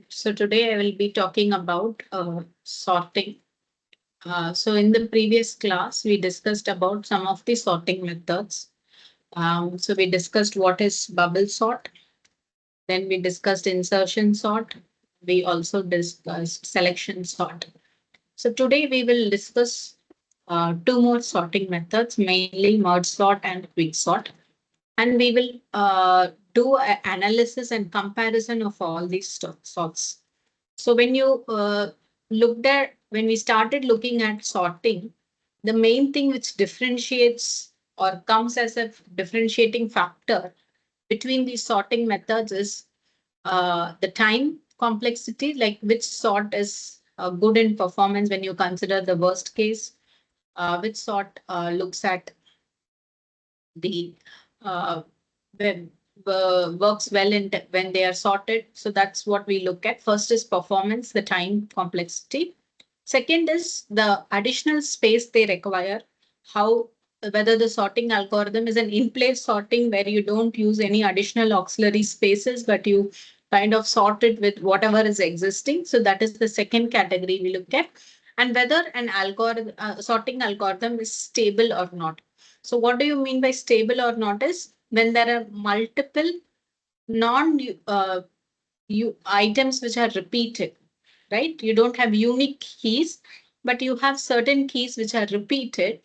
So today I will be talking about sorting. So in the previous class, we discussed about some of the sorting methods. So we discussed what is bubble sort. Then we discussed insertion sort. We also discussed selection sort. So today we will discuss two more sorting methods, mainly merge sort and quick sort. And we will do an analysis and comparison of all these sorts. So when you when we started looking at sorting, the main thing which differentiates or comes as a differentiating factor between these sorting methods is the time complexity, like which sort is good in performance when you consider the worst case, which sort looks at the uh, when works well in when they are sorted. So that's what we look at. First is performance, the time complexity. Second is the additional space they require, how whether the sorting algorithm is an in-place sorting where you don't use any additional auxiliary spaces, but you kind of sort it with whatever is existing. So that is the second category we look at. And whether an algorithm sorting algorithm is stable or not. So what do you mean by stable or not is when there are multiple non items which are repeated, right? You don't have unique keys, but you have certain keys which are repeated.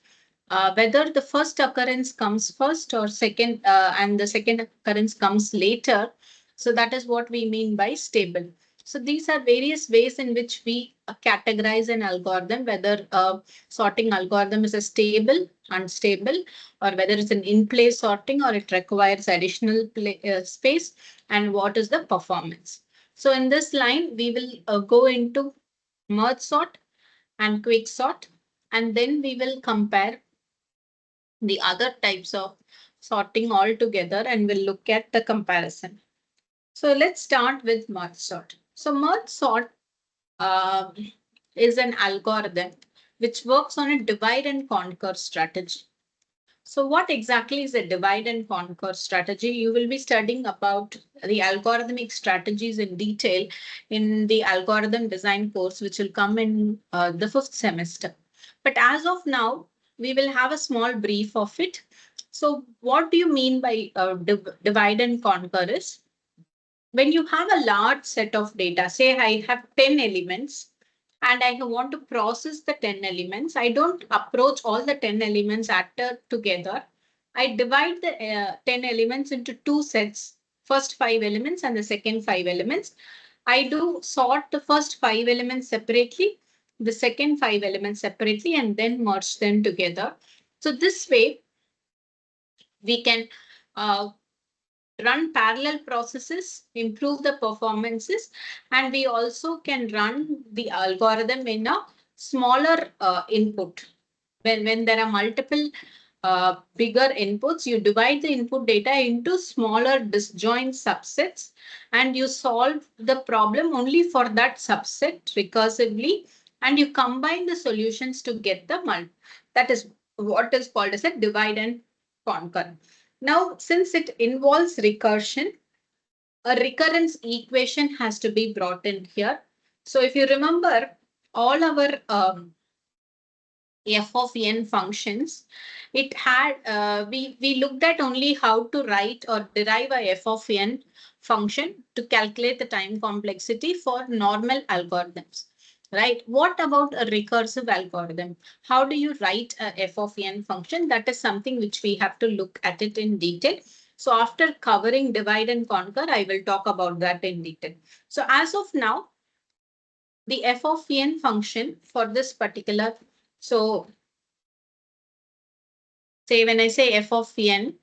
Whether the first occurrence comes first or second, and the second occurrence comes later. So that is what we mean by stable. So these are various ways in which we categorize an algorithm, whether a sorting algorithm is a stable, unstable, or whether it's an in-place sorting or it requires additional space, and what is the performance. So in this line, we will go into merge sort and quick sort, and then we will compare the other types of sorting all together and we'll look at the comparison. So let's start with merge sort. So merge sort uh, is an algorithm which works on a divide and conquer strategy. So what exactly is a divide and conquer strategy? You will be studying about the algorithmic strategies in detail in the algorithm design course, which will come in the fifth semester. But as of now, we will have a small brief of it. So what do you mean by divide and conquer is when you have a large set of data, say I have 10 elements and I want to process the 10 elements, I don't approach all the 10 elements together. I divide the 10 elements into two sets, first 5 elements and the second 5 elements. I do sort the first 5 elements separately, the second 5 elements separately, and then merge them together. So this way, we can uh, run parallel processes, improve the performances, and we also can run the algorithm in a smaller input. When there are multiple bigger inputs, you divide the input data into smaller disjoint subsets and you solve the problem only for that subset recursively, and you combine the solutions to get the that is what is called as a divide and conquer. Now, since it involves recursion, a recurrence equation has to be brought in here. So if you remember, all our f of n functions, it had we looked at only how to write or derive a f of n function to calculate the time complexity for normal algorithms, right? What about a recursive algorithm? How do you write a f of n function? That is something which we have to look at it in detail. So after covering divide and conquer, I will talk about that in detail. So as of now, the f of n function for this particular, so say when I say f of n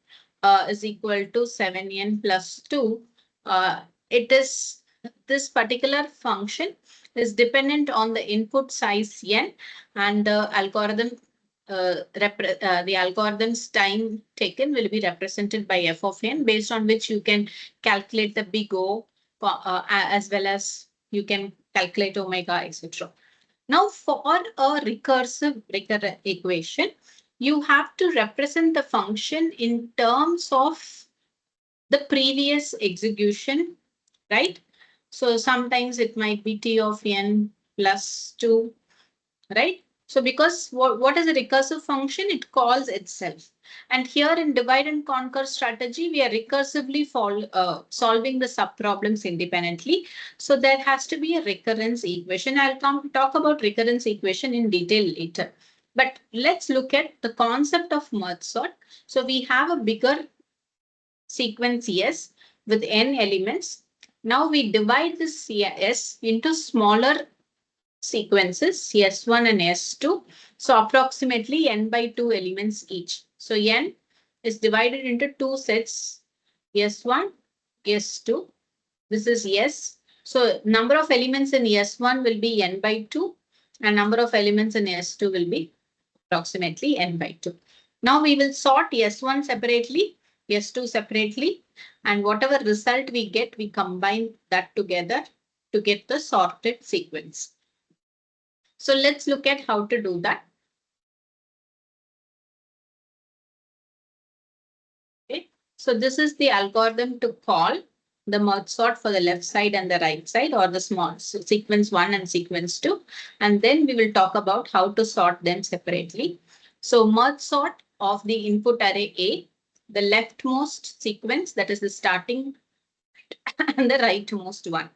is equal to 7n plus 2, it is this particular function is dependent on the input size n and the algorithm the algorithm's time taken will be represented by f of n, based on which you can calculate the big O as well as you can calculate omega, etc. Now, for a recursive equation, you have to represent the function in terms of the previous execution, right? So sometimes it might be T of n plus 2, right? So because what is a recursive function? It calls itself. And here in divide and conquer strategy, we are recursively solving the subproblems independently. So there has to be a recurrence equation. I'll come talk about recurrence equation in detail later. But let's look at the concept of merge sort. So we have a bigger sequence S with n elements. Now we divide this S into smaller sequences S1 and S2. So approximately n by 2 elements each. So n is divided into two sets S1, S2. This is S. So number of elements in S1 will be n by 2 and number of elements in S2 will be approximately n by 2. Now we will sort S1 separately, S2 separately, and whatever result we get, we combine that together to get the sorted sequence. So let's look at how to do that. Okay. So this is the algorithm to call the merge sort for the left side and the right side, or the small sequence 1 and sequence 2. And then we will talk about how to sort them separately. So merge sort of the input array A, the leftmost sequence, that is the starting, and the rightmost one,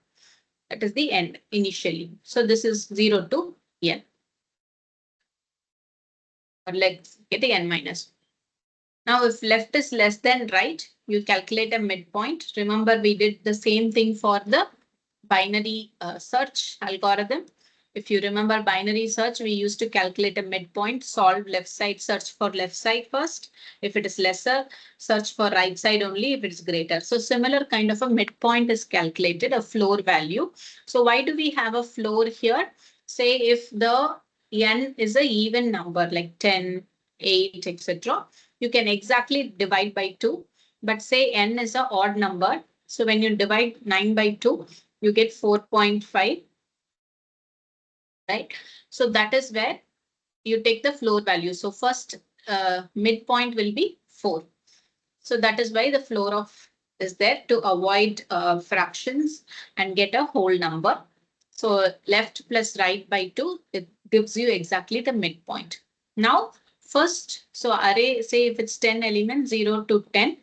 that is the end initially. So this is 0 to n, or let's get the n minus. Now, if left is less than right, you calculate a midpoint. Remember, we did the same thing for the binary search algorithm. If you remember binary search, we used to calculate a midpoint, solve left side, search for left side first. If it is lesser, search for right side only if it's greater. So similar kind of a midpoint is calculated, a floor value. So why do we have a floor here? Say if the n is a even number like 10, 8, etc. You can exactly divide by 2, but say n is an odd number. So when you divide 9 by 2, you get 4.5, right? So that is where you take the floor value. So first midpoint will be 4. So that is why the floor of is there to avoid fractions and get a whole number. So left plus right by 2, it gives you exactly the midpoint. Now, first, so array, say if it's 10 elements, 0 to 10,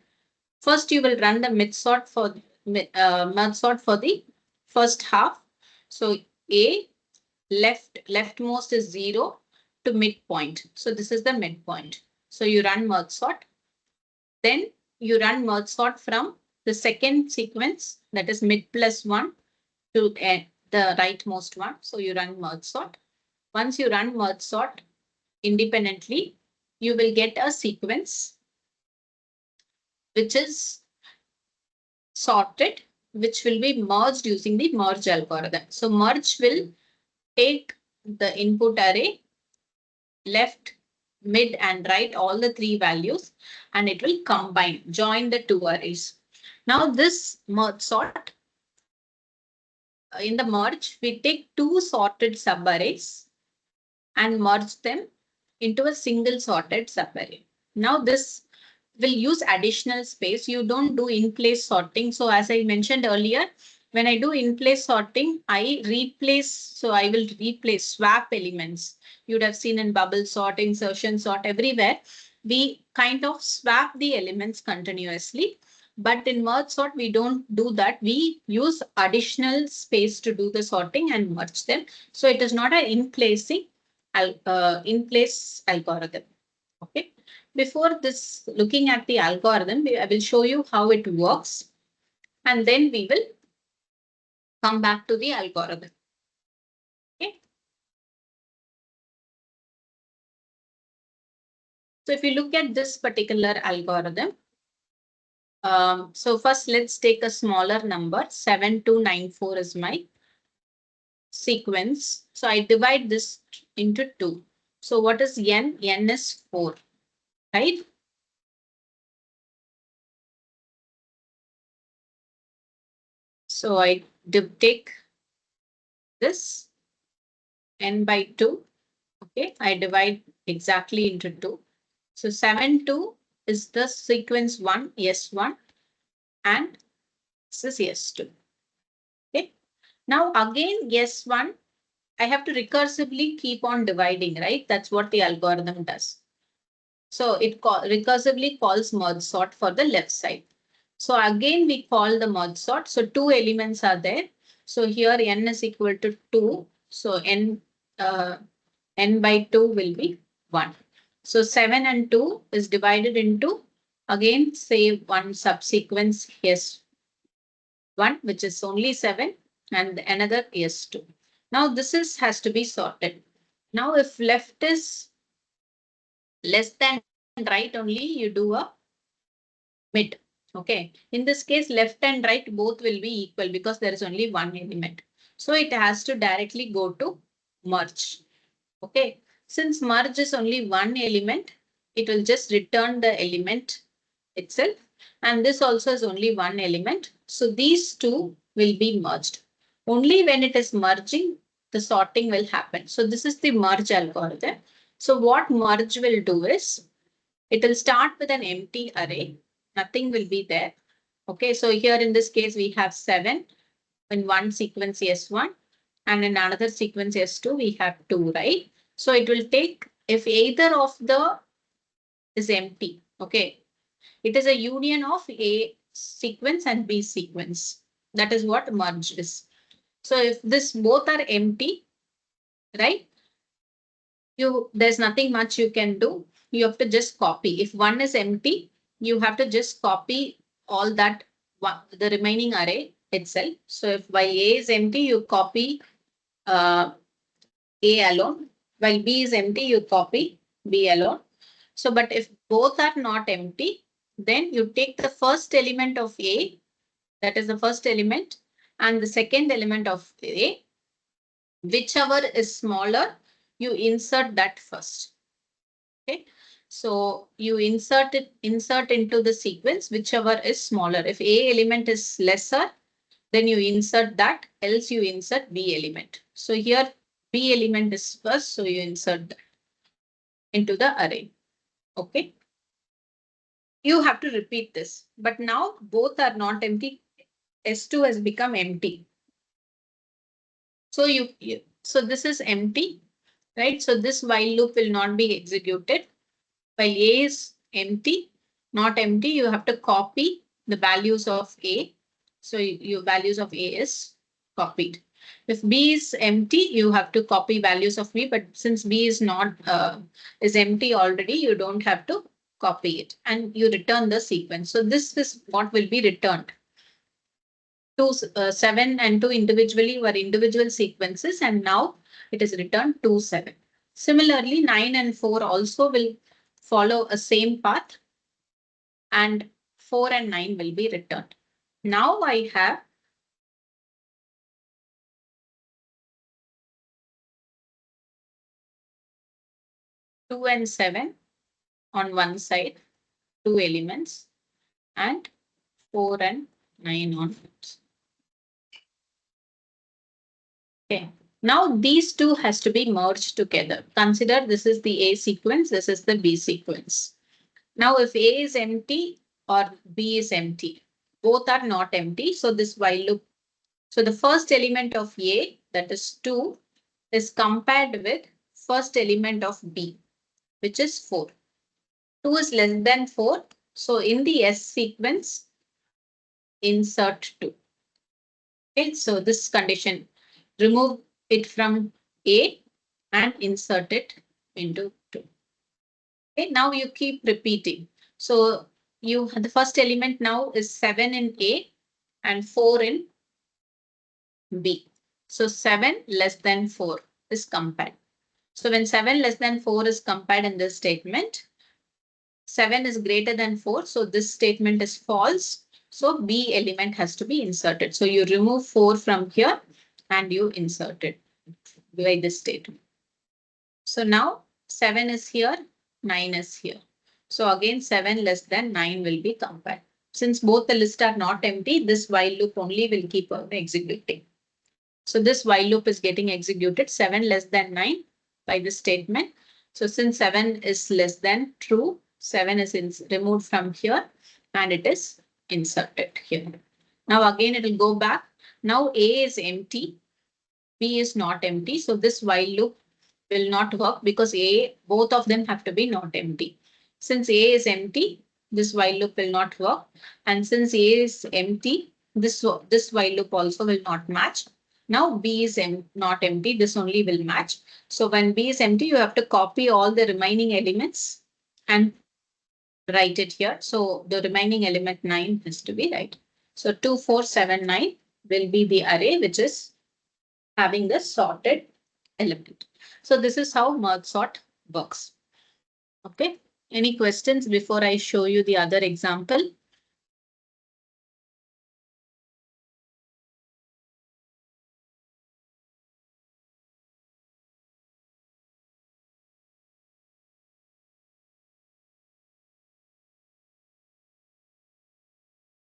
first you will run the merge sort for the first half. So A leftmost is 0 to midpoint. So this is the midpoint. So you run merge sort. Then you run merge sort from the second sequence, that is mid plus 1 to the rightmost one. So you run merge sort. Once you run merge sort independently, you will get a sequence which is sorted, which will be merged using the merge algorithm. So merge will take the input array, left, mid, and right, all the three values, and it will combine, join the two arrays. Now this merge sort, in the merge, we take two sorted subarrays and merge them into a single sorted subarray. Now this will use additional space. You don't do in-place sorting. So as I mentioned earlier, when I do in-place sorting, I will replace, swap elements. You would have seen in bubble sort, insertion sort, everywhere. We kind of swap the elements continuously. But in merge sort, we don't do that. We use additional space to do the sorting and merge them. So it is not an in-place algorithm. Okay. Before this, looking at the algorithm, I will show you how it works, and then we will come back to the algorithm. Okay. So if you look at this particular algorithm, so first let's take a smaller number. 7294 is my sequence. So I divide this into 2. So what is n? N is 4, right? So I take this n by 2. Okay, I divide exactly into 2. So 7, 2 is the sequence 1, S1, and this is S2. Okay, Now again, S1, I have to recursively keep on dividing, right? That's what the algorithm does. So it recursively calls merge sort for the left side. So again, we call the merge sort. So two elements are there. So here n is equal to 2. So n by 2 will be 1. So 7 and 2 is divided into, again, say one subsequence S1, which is only 7, and another S2. Now this has to be sorted. Now if left is less than right only, you do a mid. Okay. In this case, left and right both will be equal because there is only one element. So it has to directly go to merge. Okay. Since merge is only one element, it will just return the element itself. And this also is only one element. So these two will be merged. Only when it is merging, the sorting will happen. So this is the merge algorithm. So what merge will do is, it will start with an empty array. Nothing will be there. Okay, so here in this case, we have 7 in one sequence S1 and in another sequence S2, we have 2, right? So it will take, if either of the is empty, okay, it is a union of A sequence and B sequence. That is what merge is. So if this both are empty, right? There's nothing much you can do. You have to just copy. If one is empty, you have to just copy all that, the remaining array itself. So if while A is empty, you copy A alone. While B is empty, you copy B alone. So, but if both are not empty, then you take the first element of A, that is the first element, and the second element of A, whichever is smaller, you insert that first. Okay. So you insert into the sequence, whichever is smaller. If A element is lesser, then you insert that, else you insert B element. So here B element is first, so you insert that into the array. Okay. You have to repeat this, but now both are not empty. S2 has become empty. So so this is empty, right? So this while loop will not be executed. While A is empty, not empty, you have to copy the values of A. So your values of A is copied. If B is empty, you have to copy values of B, but since B is not is empty already, you don't have to copy it, and you return the sequence. So this is what will be returned. 7 and 2 individually were individual sequences, and now it is returned 2, 7. Similarly, 9 and 4 also will follow a same path, and 4 and 9 will be returned. Now I have two and 7 on one side, two elements, and 4 and 9 on one. Okay. Now these two has to be merged together. Consider this is the A sequence, this is the B sequence. Now if A is empty or B is empty, both are not empty. So this while loop. So the first element of A, that is 2, is compared with first element of B, which is 4. 2 is less than 4. So in the S sequence, insert 2. Okay, so this condition, remove it from A and insert it into 2. Okay, now you keep repeating. So the first element now is 7 in A and 4 in B. So 7 less than 4 is compared. So when 7 less than 4 is compared in this statement, 7 is greater than 4. So this statement is false. So B element has to be inserted. So you remove 4 from here and you insert it by this statement. So now 7 is here, 9 is here. So again 7 less than 9 will be compared. Since both the lists are not empty, this while loop only will keep on executing. So this while loop is getting executed 7 less than 9 by this statement. So since 7 is less than true, 7 is removed from here and it is inserted here. Now again it will go back. Now A is empty, B is not empty. So this while loop will not work because both of them have to be not empty. Since A is empty, this while loop will not work. And since A is empty, this while loop also will not match. Now B is not empty, this only will match. So when B is empty, you have to copy all the remaining elements and write it here. So the remaining element 9 has to be right. So 2, 4, 7, 9 will be the array which is having the sorted element. So this is how merge sort works. Okay. Any questions before I show you the other example?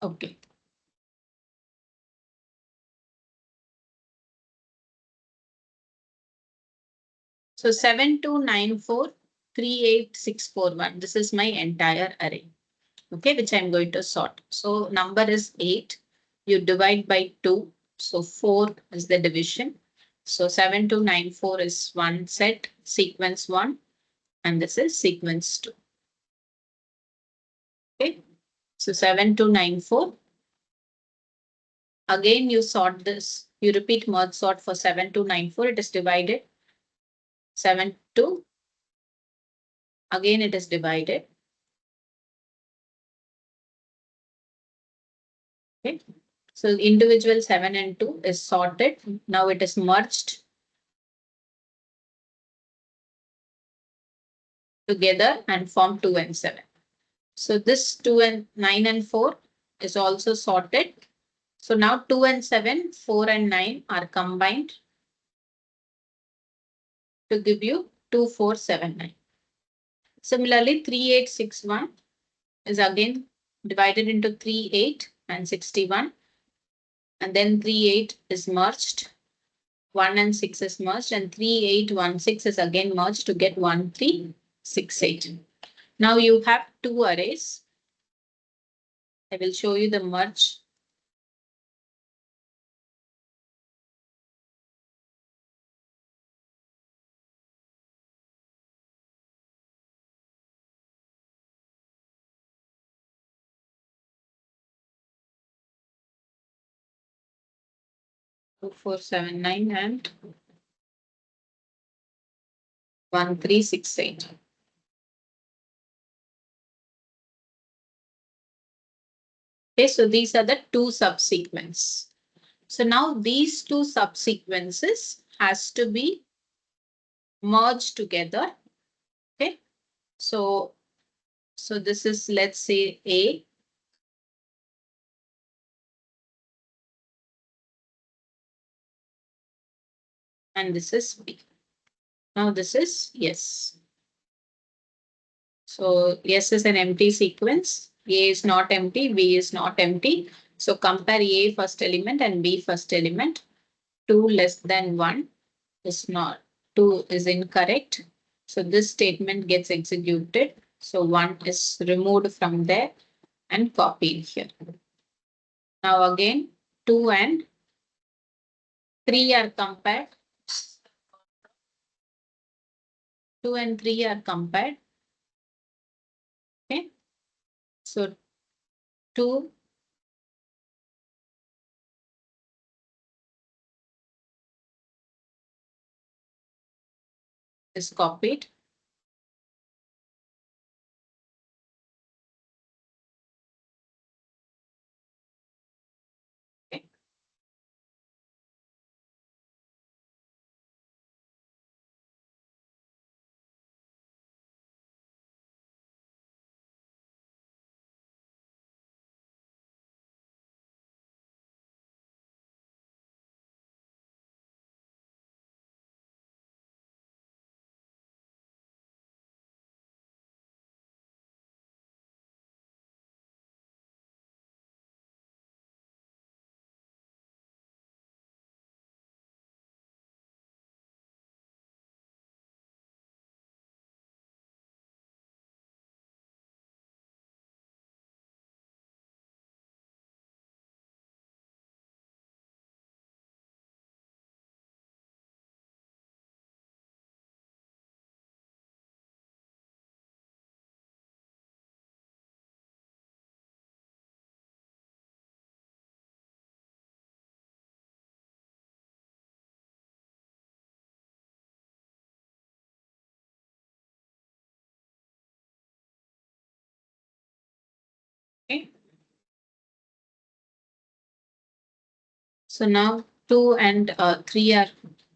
Okay. So 729438641. This is my entire array. Okay, which I'm going to sort. So number is 8. You divide by 2. So 4 is the division. So 7294 is one set, sequence 1, and this is sequence 2. Okay, so 7294. Again, you sort this. You repeat merge sort for 7294. It is divided. 72. Again, it is divided. Okay. So individual 7 and 2 is sorted. Now it is merged together and form 2 and 7. So this 2 and 9 and 4 is also sorted. So now 2 and 7, 4 and 9 are combined to give you 2479. Similarly, 3861 is again divided into 38 and 61. And then 38 is merged. 1 and 6 is merged, and 3816 is again merged to get 1368. Now you have two arrays. I will show you the merge. Two, 4, 7, 9 and 1368. Okay, so these are the two subsequences. So now these two subsequences has to be merged together. Okay, so this is, let's say, A. And this is B. Now this is yes. So yes is an empty sequence. A is not empty, B is not empty. So compare A first element and B first element. 2 less than 1 is not, 2 is incorrect. So this statement gets executed. So 1 is removed from there and copied here. Now again 2 and 3 are compared. 2 and 3 are compared. Okay. So 2 is copied. Okay. Okay. So now 2 and 3 are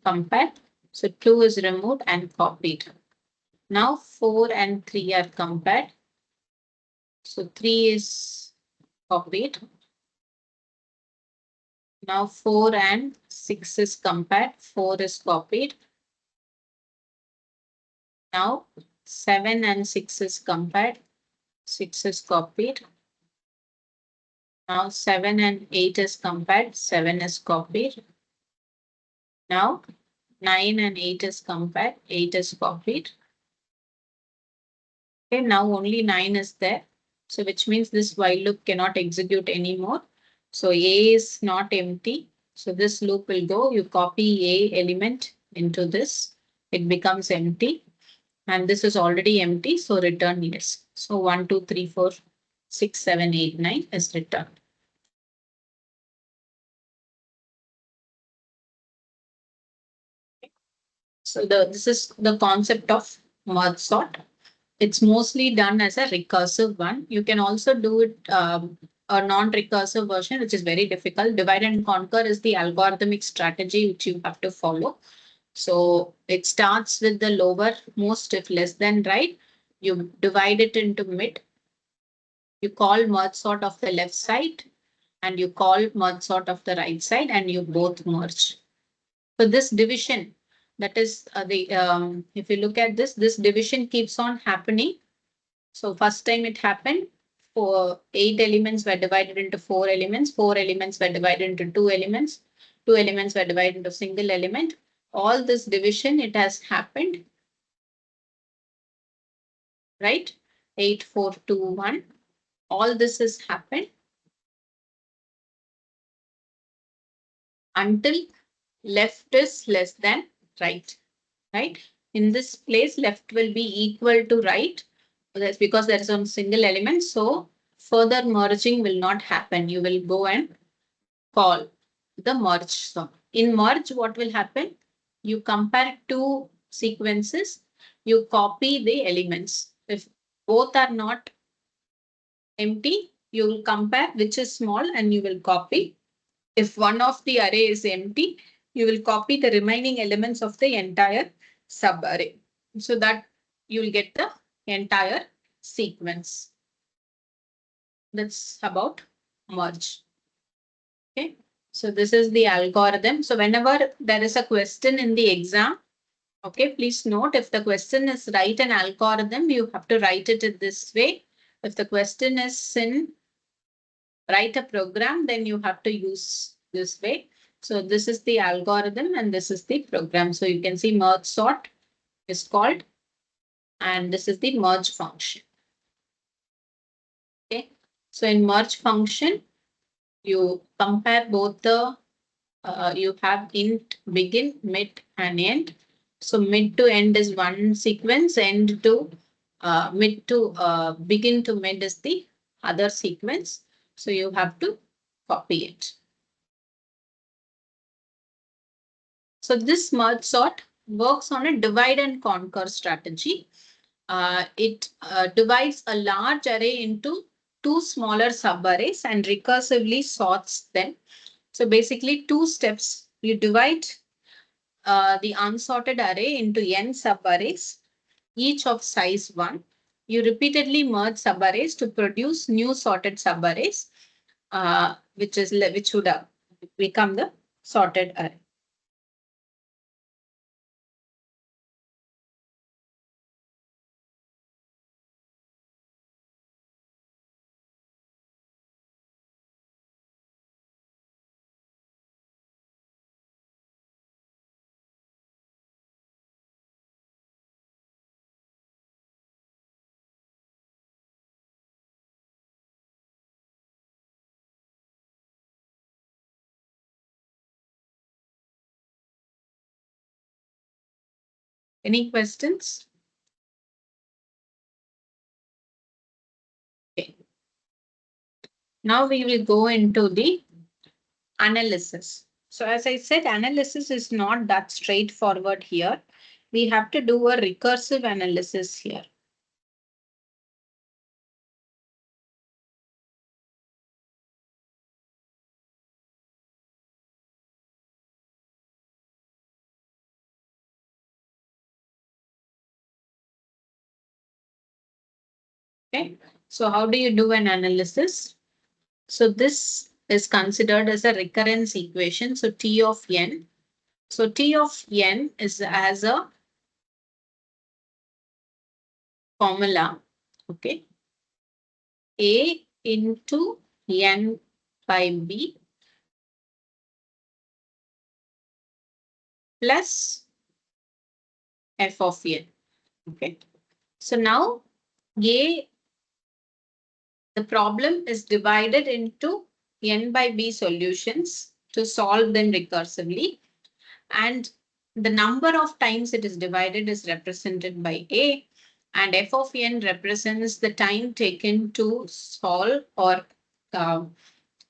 compared. So 2 is removed and copied. Now 4 and 3 are compared. So 3 is copied. Now 4 and 6 is compared. 4 is copied. Now 7 and 6 is compared. 6 is copied. Now 7 and 8 is compared. 7 is copied. Now 9 and 8 is compared. 8 is copied. Okay, now only 9 is there. So which means this while loop cannot execute anymore. So A is not empty. So this loop will go, you copy A element into this, it becomes empty. And this is already empty, so return yes. So 1, 2, 3, 4, 6, 7, 8, 9 is returned. So this is the concept of merge sort. It's mostly done as a recursive one. You can also do it a non-recursive version, which is very difficult. Divide and conquer is the algorithmic strategy which you have to follow. So it starts with the lower most, if less than right, you divide it into mid. You call merge sort of the left side and you call merge sort of the right side and you both merge. So this division, that is if you look at this division keeps on happening. So first time it happened, 8 elements were divided into 4 elements, 4 elements were divided into 2 elements, 2 elements were divided into single element. All this division, it has happened, right? 8, 4, 2, 1. All this has happened until left is less than right, right? In this place, left will be equal to right. That's because there is a single element. So further merging will not happen. You will go and call the merge sort. In merge, what will happen? You compare two sequences, you copy the elements. If both are not empty, you will compare which is small and you will copy. If one of the array is empty, you will copy the remaining elements of the entire subarray. So that you will get the entire sequence. That's about merge. Okay. So this is the algorithm. So whenever there is a question in the exam, okay, please note if the question is write an algorithm, you have to write it in this way. If the question is in write a program, then you have to use this way. So this is the algorithm and this is the program. So you can see merge sort is called, and this is the merge function. Okay. So in merge function, you compare both the you have int begin, mid, and end. So mid to end is one sequence, end to mid to begin to mid is the other sequence. So you have to copy it. So this merge sort works on a divide and conquer strategy. It divides a large array into two smaller subarrays and recursively sorts them. So basically 2 steps. You divide the unsorted array into n subarrays, each of size 1. You repeatedly merge subarrays to produce new sorted subarrays, which would become the sorted array. Any questions? Okay. Now we will go into the analysis. So as I said, analysis is not that straightforward here. We have to do a recursive analysis here. Okay. So how do you do an analysis? So this is considered as a recurrence equation. So T of n. So T of n is as a formula. Okay. A into n by b plus f of n. Okay. So now A, the problem is divided into n by b solutions to solve them recursively. And the number of times it is divided is represented by A. And f of n represents the time taken to solve or uh,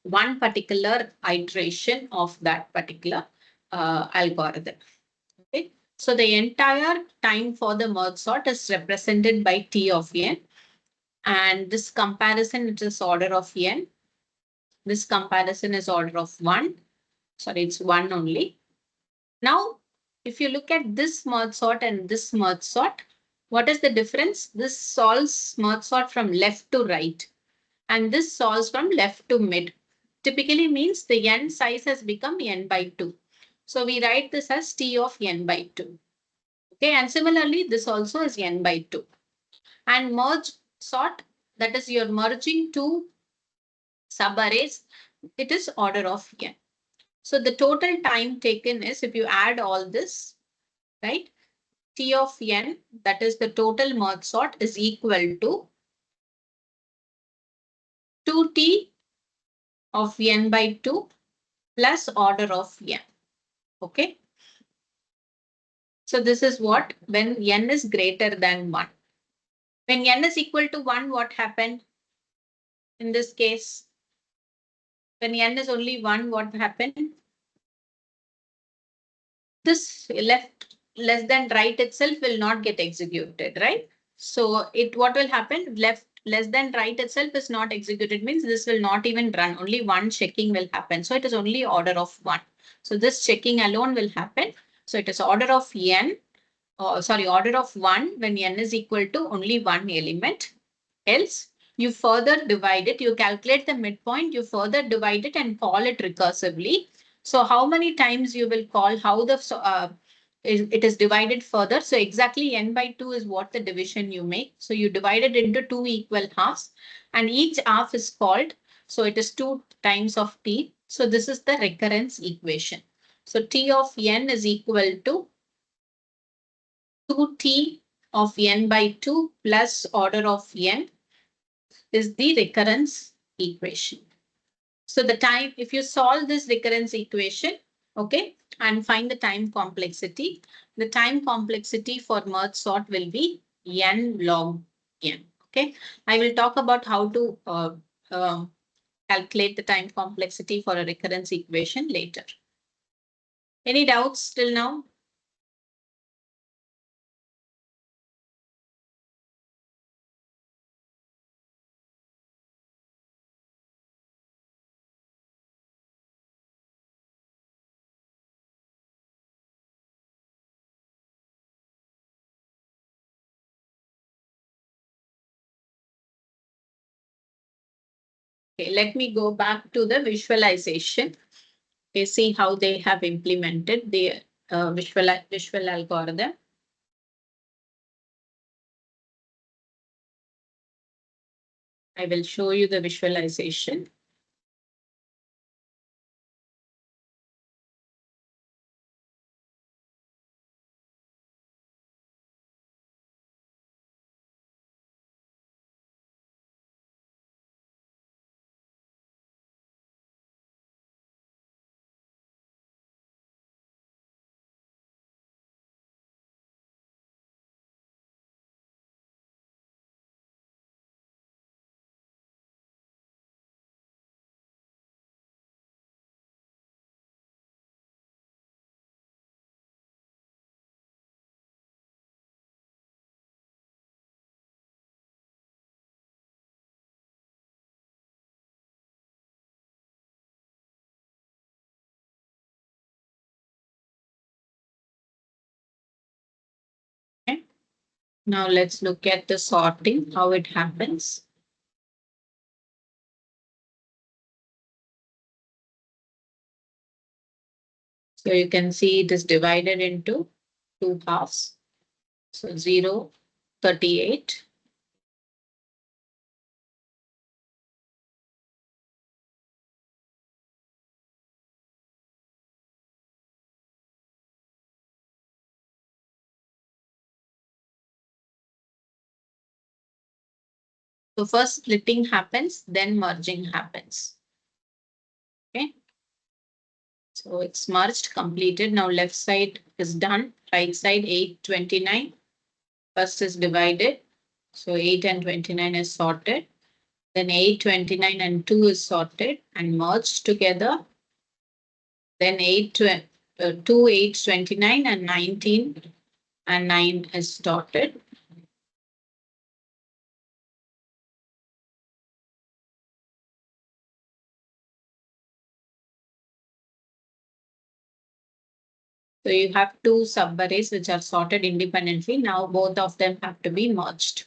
one particular iteration of that particular algorithm. Okay. So the entire time for the merge sort is represented by T of n. And this comparison, it is order of n. This comparison is order of 1. Sorry, it's 1 only. Now, if you look at this merge sort and this merge sort, what is the difference? This solves merge sort from left to right, and this solves from left to mid. Typically means the n size has become n by 2. So we write this as T of n by 2. Okay, and similarly, this also is n by 2. And merge sort, that is you're merging two subarrays, it is order of n. So the total time taken is, if you add all this, right, T of n, that is the total merge sort, is equal to 2T of n by 2 plus order of n. Okay. So this is what when n is greater than 1. When n is equal to 1, what happened in this case? When n is only 1, what happened? This left less than right itself will not get executed, right? So it what will happen? Left less than right itself is not executed, means this will not even run. Only one checking will happen. So it is only order of 1. So this checking alone will happen. So it is order of n, order of 1 when n is equal to only one element. Else, you further divide it, you calculate the midpoint, you further divide it and call it recursively. So how many times you will call, how the it is divided further. So exactly n by 2 is what the division you make. So you divide it into two equal halves and each half is called. So it is 2 times of t. So this is the recurrence equation. So T of n is equal to 2T of n by 2 plus order of n is the recurrence equation. So the time, if you solve this recurrence equation, okay, and find the time complexity, the time complexity for merge sort will be n log n. Okay, I will talk about how to calculate the time complexity for a recurrence equation later. Any doubts till now? Okay, let me go back to the visualization. Okay, see how they have implemented the visual algorithm. I will show you the visualization. Now let's look at the sorting, how it happens. So you can see it is divided into two halves. So 0, 38. So first splitting happens, then merging happens. Okay. So it's merged, completed. Now left side is done. Right side 829. First is divided. So 8 and 29 is sorted. Then 8, 29 and 2 is sorted and merged together. Then 2, 8, 29 and 19 and 9 is sorted. So you have two subarrays which are sorted independently. Now both of them have to be merged.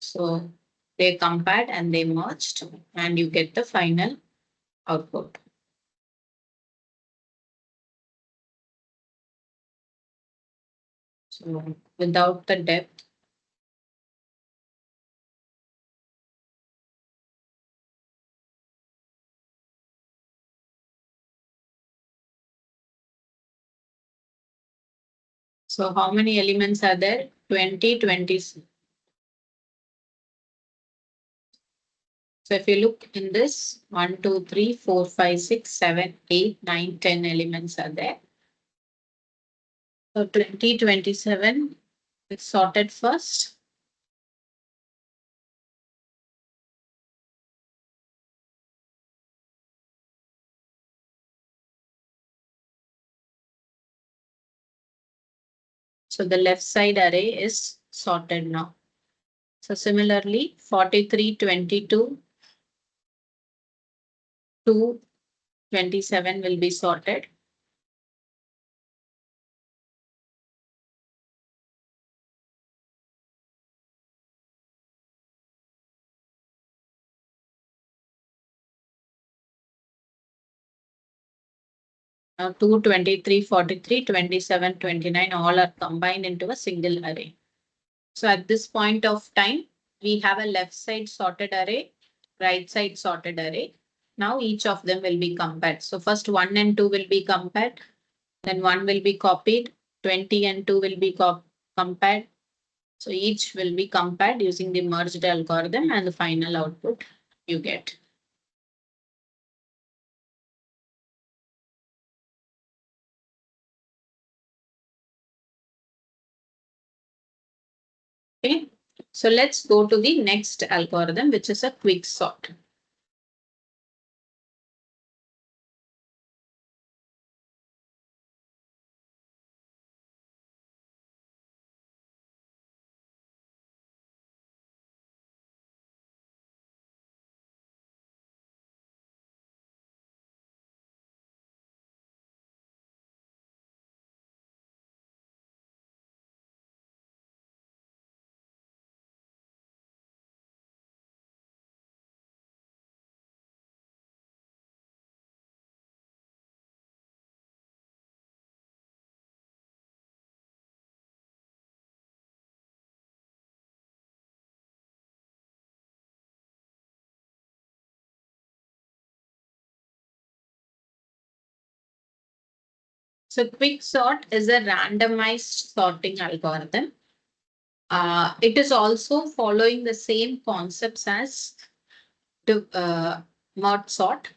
So they compared and they merged and you get the final output. So without the depth, so how many elements are there? 20, 20. So if you look in this, 1, 2, 3, 4, 5, 6, 7, 8, 9, 10 elements are there. So 20, 27 is sorted first. So the left side array is sorted now. So similarly, 43, 22 to 27 will be sorted. Now 2, 23, 43, 27, 29 all are combined into a single array. So at this point of time, we have a left side sorted array, right side sorted array. Now each of them will be compared. So first 1 and 2 will be compared. Then 1 will be copied. 20 and 2 will be compared. So each will be compared using the merged algorithm and the final output you get. Okay. So let's go to the next algorithm, which is a quick sort. So quick sort is a randomized sorting algorithm. It is also following the same concepts as the merge sort.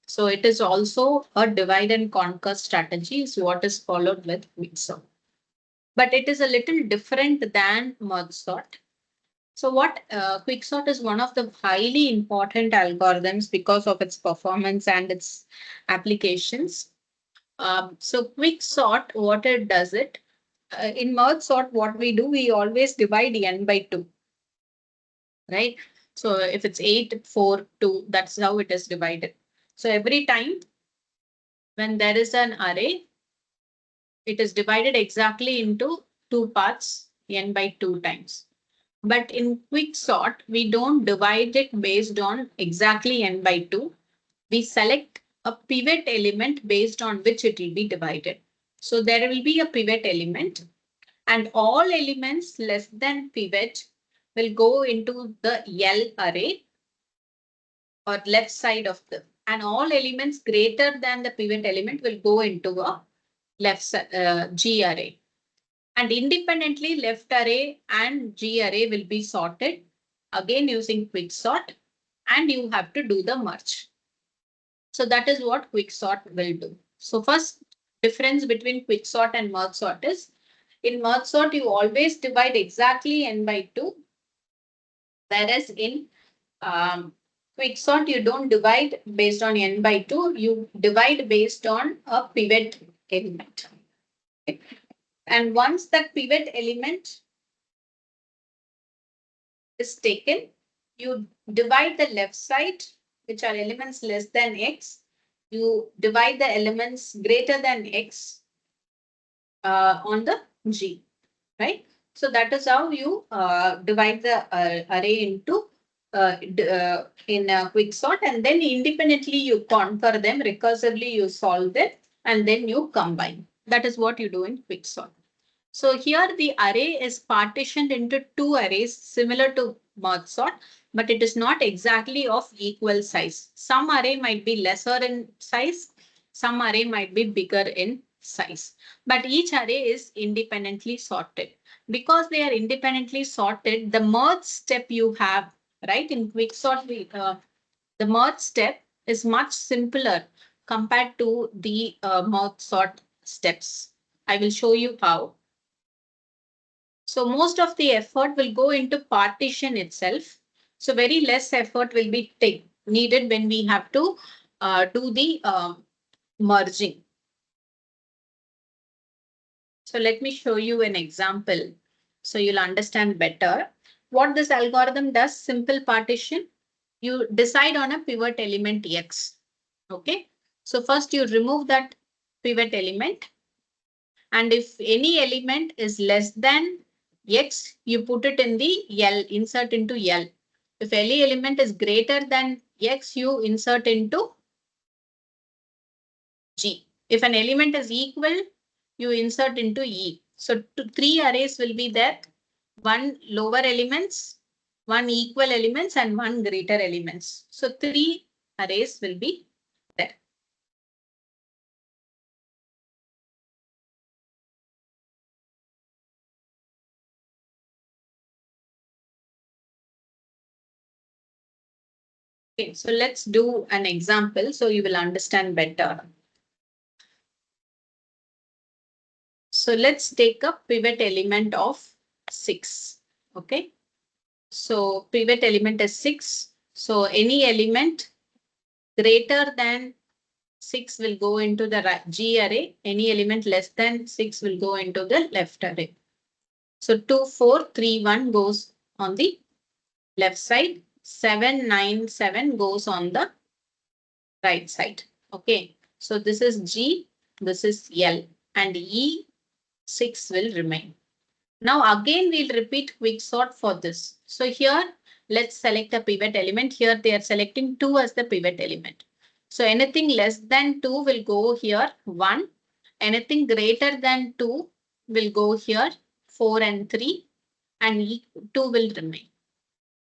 So it is also a divide and conquer strategy is what is followed with quick sort. But it is a little different than merge sort. So what Quicksort is one of the highly important algorithms because of its performance and its applications. So Quicksort, what it does it, in merge sort, what we do, we always divide n by 2, right? So if it's 8, 4, 2, that's how it is divided. So every time when there is an array, it is divided exactly into two parts. n by 2 times. But in quick sort, we don't divide it based on exactly n by 2. We select a pivot element based on which it will be divided. So there will be a pivot element and all elements less than pivot will go into the L array or left side of the, and all elements greater than the pivot element will go into a G array. And independently left array and G array will be sorted again using quick sort, and you have to do the merge. So that is what quick sort will do. So first difference between quick sort and merge sort is, in merge sort you always divide exactly n by 2, whereas in quick sort you don't divide based on n by 2, you divide based on a pivot element. Okay. And once that pivot element is taken, you divide the left side, which are elements less than x. You divide the elements greater than x on the G, right? So that is how you divide the array into in a quick sort, and then independently you conquer them, recursively you solve them, and then you combine. That is what you do in quick sort. So here the array is partitioned into two arrays similar to merge sort, but it is not exactly of equal size. Some array might be lesser in size, some array might be bigger in size, but each array is independently sorted. Because they are independently sorted, the merge step you have, right, in quick sort, the merge step is much simpler compared to the merge sort steps. I will show you how. So most of the effort will go into partition itself. So very less effort will be needed when we have to do the merging. So let me show you an example so you'll understand better. What this algorithm does, simple partition, you decide on a pivot element X. Okay. So first you remove that pivot element. And if any element is less than X, you put it in the L, insert into L. If any element is greater than X, you insert into G. If an element is equal, you insert into E. So three arrays will be there. One lower elements, one equal elements, and one greater elements. So three arrays will be there. Okay, so let's do an example so you will understand better. So let's take a pivot element of 6. Okay. So pivot element is 6. So any element greater than 6 will go into the G array. Any element less than 6 will go into the left array. So 2, 4, 3, 1 goes on the left side. 7, 9, 7 goes on the right side. Okay. So this is G, this is L, and E 6 will remain. Now again we'll repeat quick sort for this. So here let's select a pivot element. Here they are selecting 2 as the pivot element. So anything less than 2 will go here 1. Anything greater than 2 will go here 4 and 3, and 2 will remain.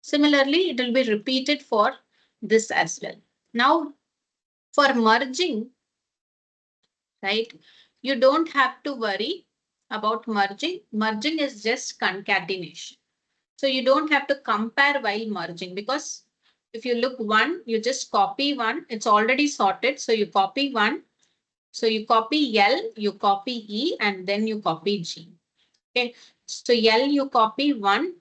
Similarly, it will be repeated for this as well. Now for merging, right, you don't have to worry about merging. Merging is just concatenation. So you don't have to compare while merging, because if you look 1, you just copy 1. It's already sorted. So you copy 1. So you copy L, you copy E, and then you copy G. Okay. So L you copy 1,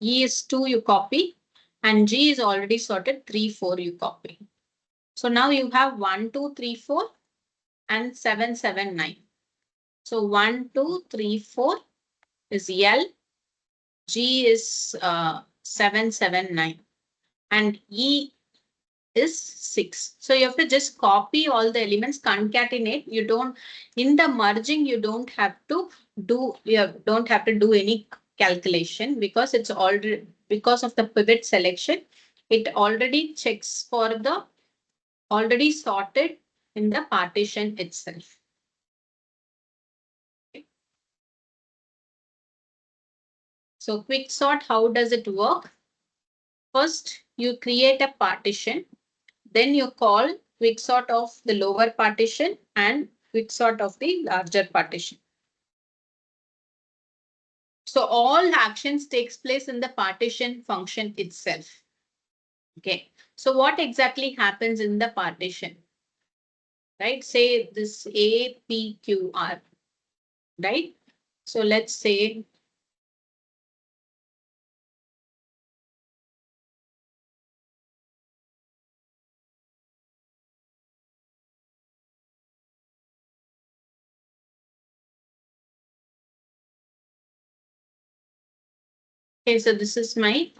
E is 2 you copy, and G is already sorted 3, 4 you copy. So now you have 1, 2, 3, 4 and 7, 7, 9. So 1, 2, 3, 4 is L. G is 7, 7, 9. And E is 6. So you have to just copy all the elements, concatenate. You don't, in the merging, you don't have to do any calculation because it's already because of the pivot selection. It already checks for the already sorted in the partition itself. Okay. So quick sort, how does it work? First, you create a partition, then you call quick sort of the lower partition and quick sort of the larger partition. So all actions takes place in the partition function itself. Okay. So what exactly happens in the partition? Right? Say this A, P, Q, R. Right? So let's say okay, so this is my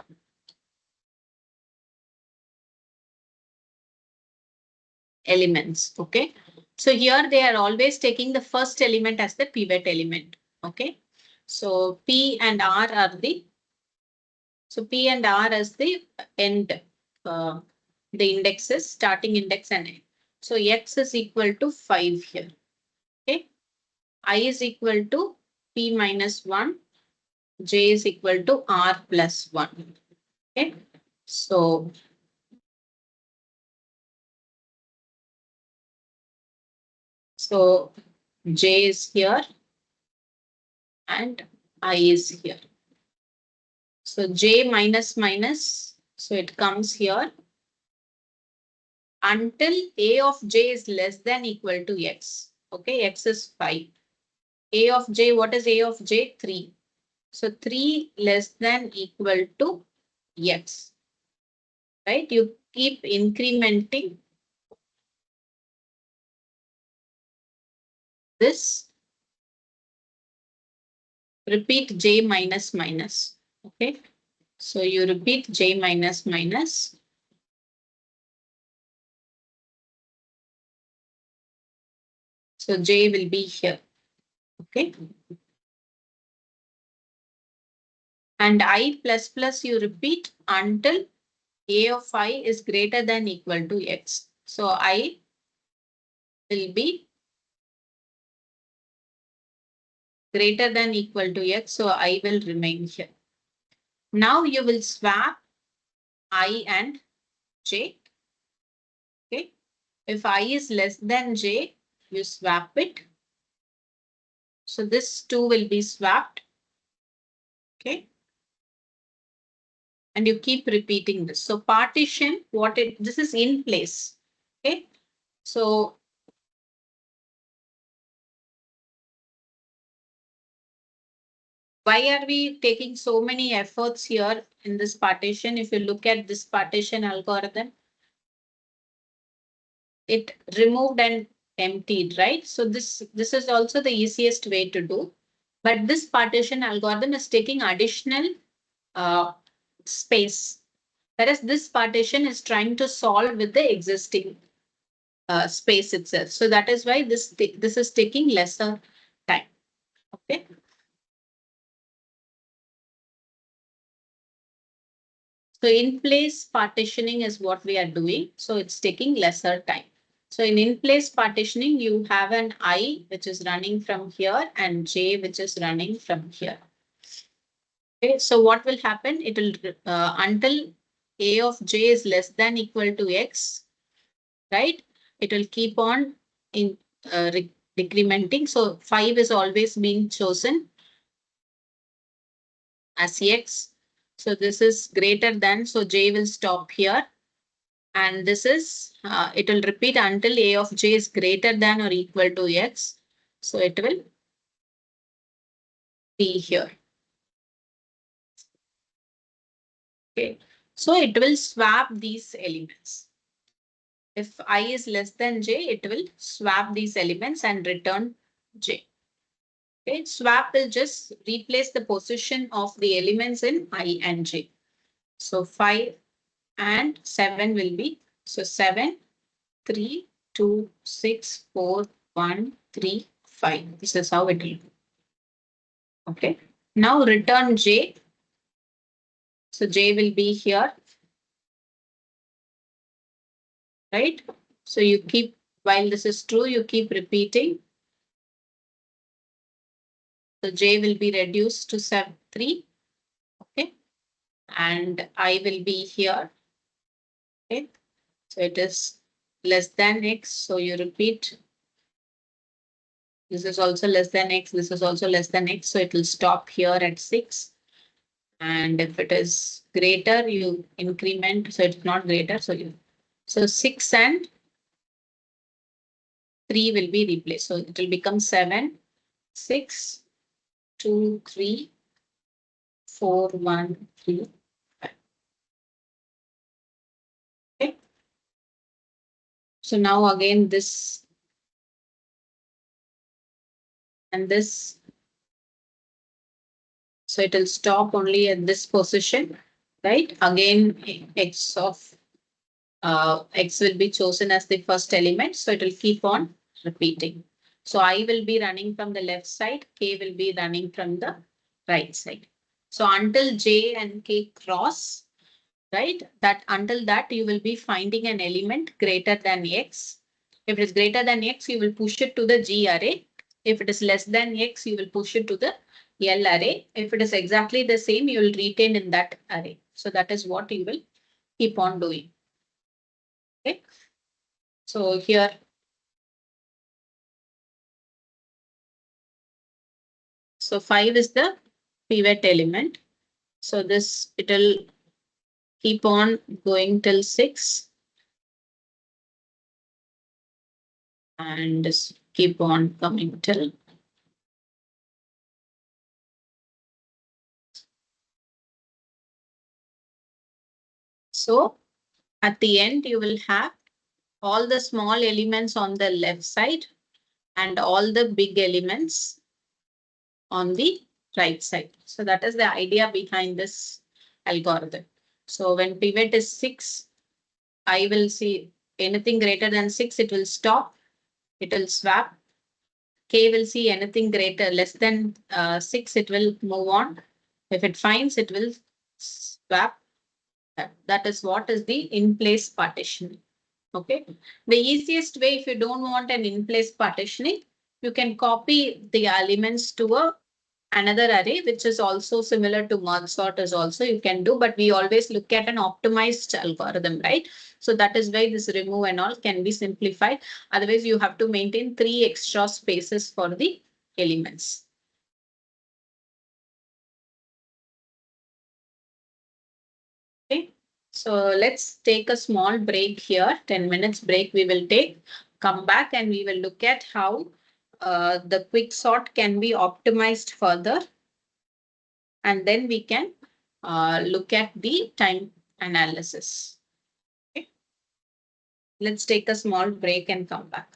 elements. Okay. So here they are always taking the first element as the pivot element. Okay. So P and R are the so P and R as the end, the indexes, starting index and end. So X is equal to 5 here. Okay. I is equal to P minus 1. J is equal to R plus 1. Okay. So J is here and I is here. So J minus minus, so it comes here until A of J is less than equal to X. Okay, X is 5. A of J, what is A of J? 3. So 3 less than equal to X. Right? You keep incrementing this. Repeat J minus minus. Okay. So you repeat J minus minus. So J will be here. Okay. And I plus plus you repeat until A of I is greater than equal to X. So I will be greater than equal to X. So I will remain here. Now you will swap I and J. Okay. If I is less than J, you swap it. So this 2 will be swapped. Okay. And you keep repeating this. So partition, this is in place. Okay. So why are we taking so many efforts here in this partition? If you look at this partition algorithm, it removed and emptied, right? So this is also the easiest way to do. But this partition algorithm is taking additional space. Whereas this partition is trying to solve with the existing space itself. So that is why this is taking lesser time. Okay. So in place partitioning is what we are doing. So it's taking lesser time. So in place partitioning, you have an I which is running from here and J which is running from here. Okay, so what will happen? It will until A of J is less than equal to X, right? It will keep on in decrementing. So 5 is always being chosen as X. So this is greater than, so J will stop here. And this is, it will repeat until A of J is greater than or equal to X. So it will be here. Okay. So it will swap these elements. If I is less than J, it will swap these elements and return J. Okay. Swap will just replace the position of the elements in I and J. So 5 and 7 will be, so 7, 3, 2, 6, 4, 1, 3, 5. This is how it will be. Okay. Now return J. So J will be here, right? So you keep, while this is true, you keep repeating. So J will be reduced to 3. Okay. And I will be here. Okay. So it is less than X. So you repeat. This is also less than X. This is also less than X. So it will stop here at 6. And if it is greater, you increment. So it's not greater. So 6 and 3 will be replaced. So it will become 7, 6, 2, 3, 4, 1, 3. Okay. So now again this and this. So it will stop only at this position, right? Again, X will be chosen as the first element. So it will keep on repeating. So I will be running from the left side. K will be running from the right side. So until J and K cross, right? That until that you will be finding an element greater than X. If it is greater than X, you will push it to the G array. If it is less than X, you will push it to the L array. If it is exactly the same, you will retain in that array. So that is what you will keep on doing. Okay. So here, so 5 is the pivot element. So this, it will keep on going till 6 and just keep on coming till. So at the end, you will have all the small elements on the left side and all the big elements on the right side. So that is the idea behind this algorithm. So when pivot is 6, I will see anything greater than 6, it will stop, it will swap. K will see anything greater, less than 6, it will move on. If it finds, it will swap. That is what is the in-place partitioning. Okay. The easiest way, if you don't want an in-place partitioning, you can copy the elements to another array, which is also similar to merge sort is also you can do, but we always look at an optimized algorithm, right? So that is why this remove and all can be simplified. Otherwise, you have to maintain 3 extra spaces for the elements. Okay. So let's take a small break here, 10 minutes break we will take, come back and we will look at how the quick sort can be optimized further. And then we can look at the time analysis. Okay. Let's take a small break and come back.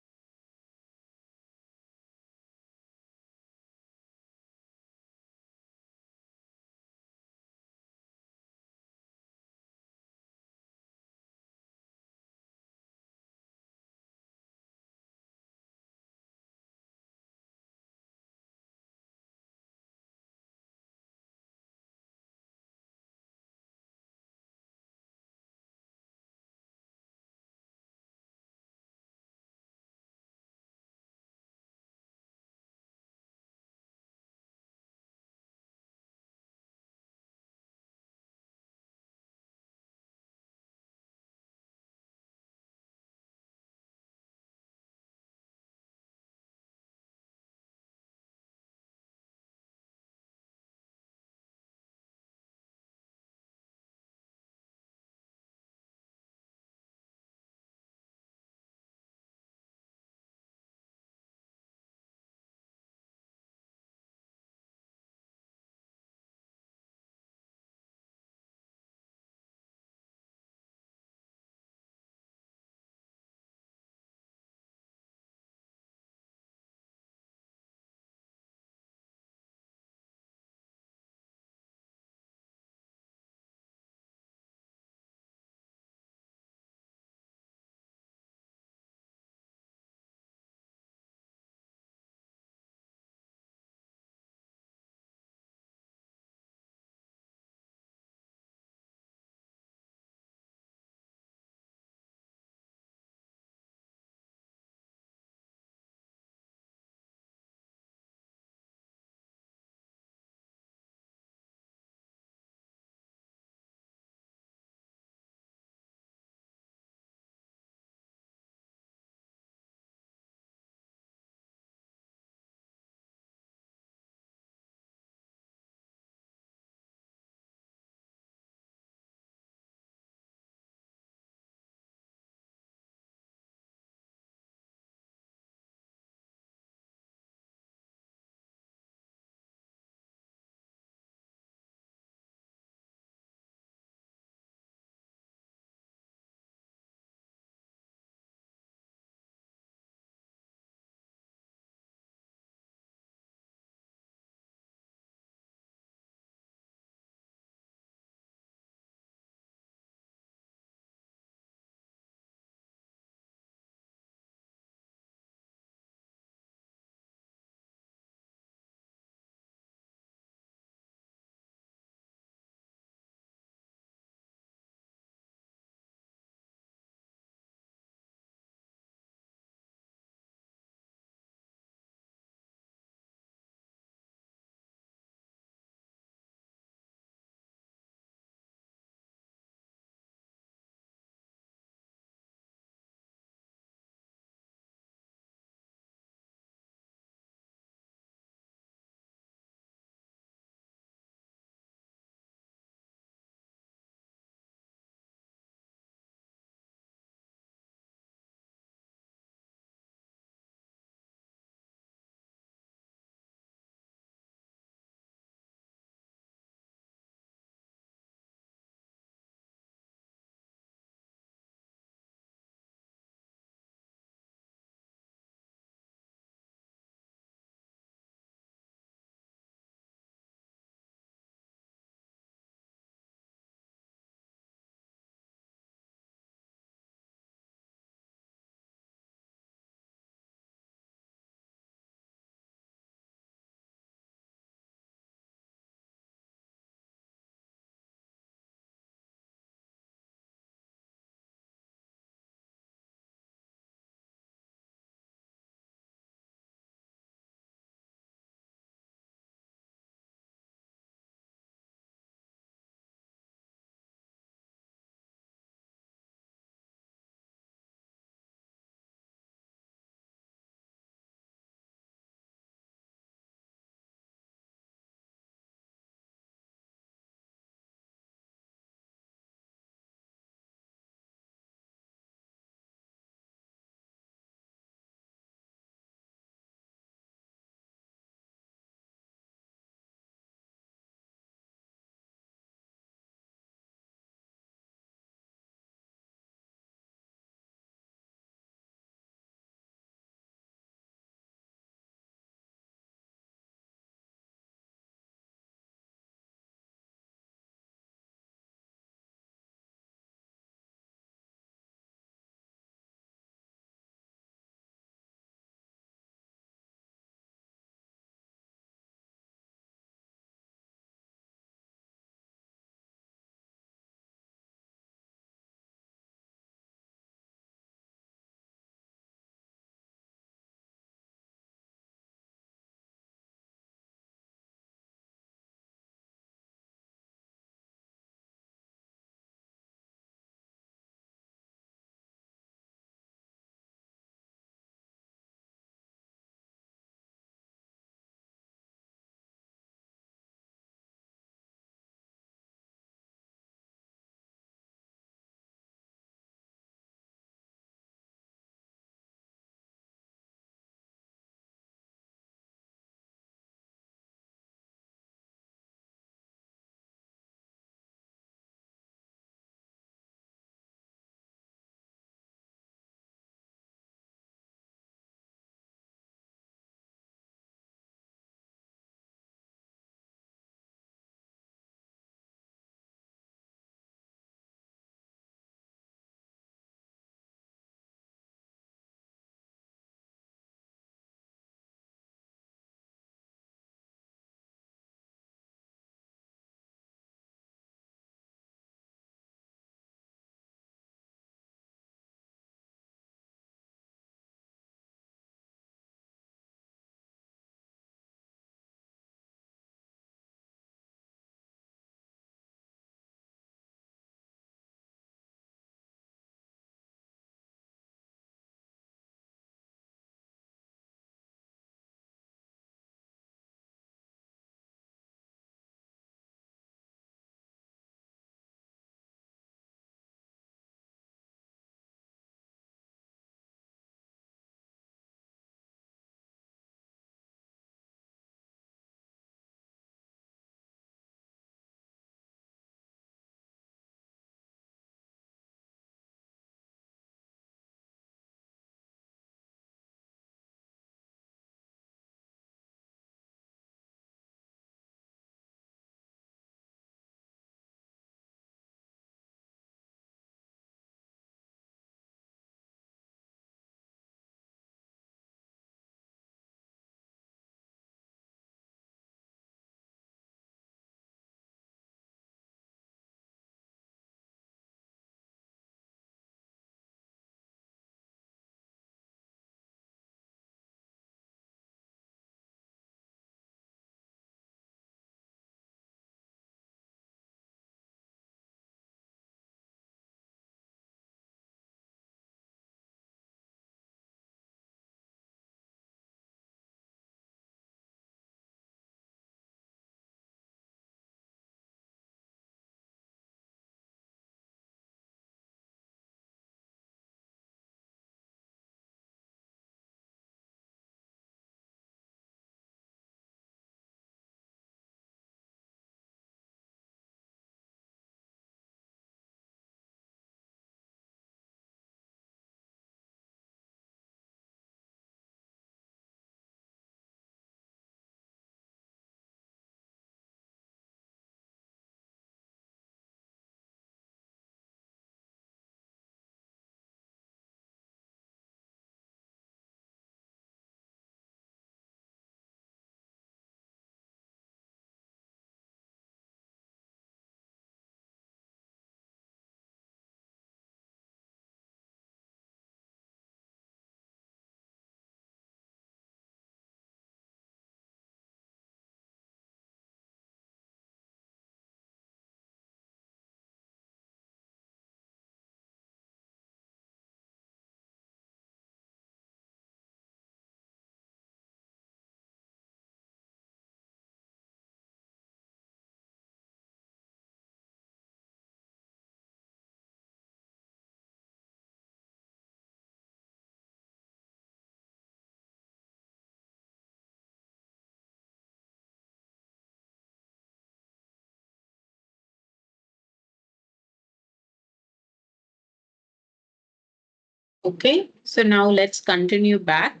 Okay, so now let's continue back.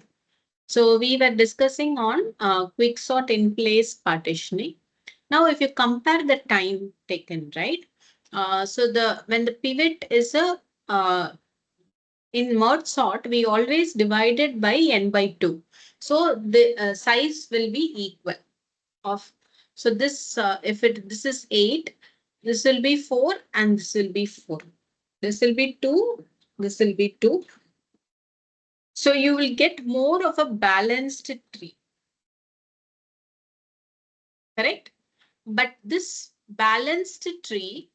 So we were discussing on quicksort in place partitioning. Now, if you compare the time taken, right? So the when the pivot is a in merge sort, we always divide it by n by 2. So the size will be equal of. So this if it this is 8, this will be 4 and this will be 4. This will be 2, this will be 2. So you will get more of a balanced tree, correct? But this balanced tree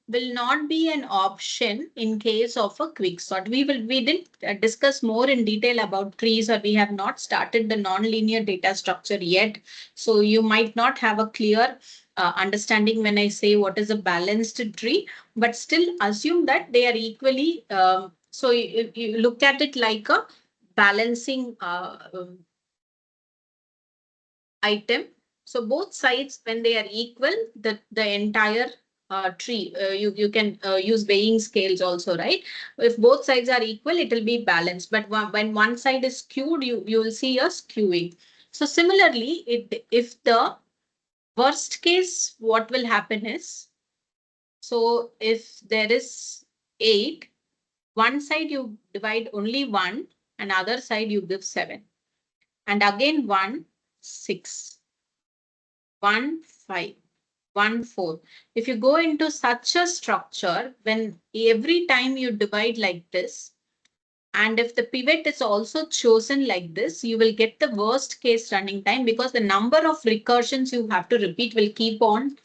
will not be an option in case of a quicksort. We didn't discuss more in detail about trees, or we have not started the nonlinear data structure yet. So you might not have a clear understanding when I say what is a balanced tree, but still assume that they are equally. So you look at it like a balancing item. So both sides, when they are equal, the entire tree, you can use weighing scales also, right? If both sides are equal, it will be balanced. But when one side is skewed, you will see a skewing. So similarly, if the worst case, what will happen is, so if there is 8, one side you divide only 1, and other side you give 7. And again 1, 6. 1, 5, 1, 4. If you go into such a structure, when every time you divide like this, and if the pivot is also chosen like this, you will get the worst case running time, because the number of recursions you have to repeat will keep on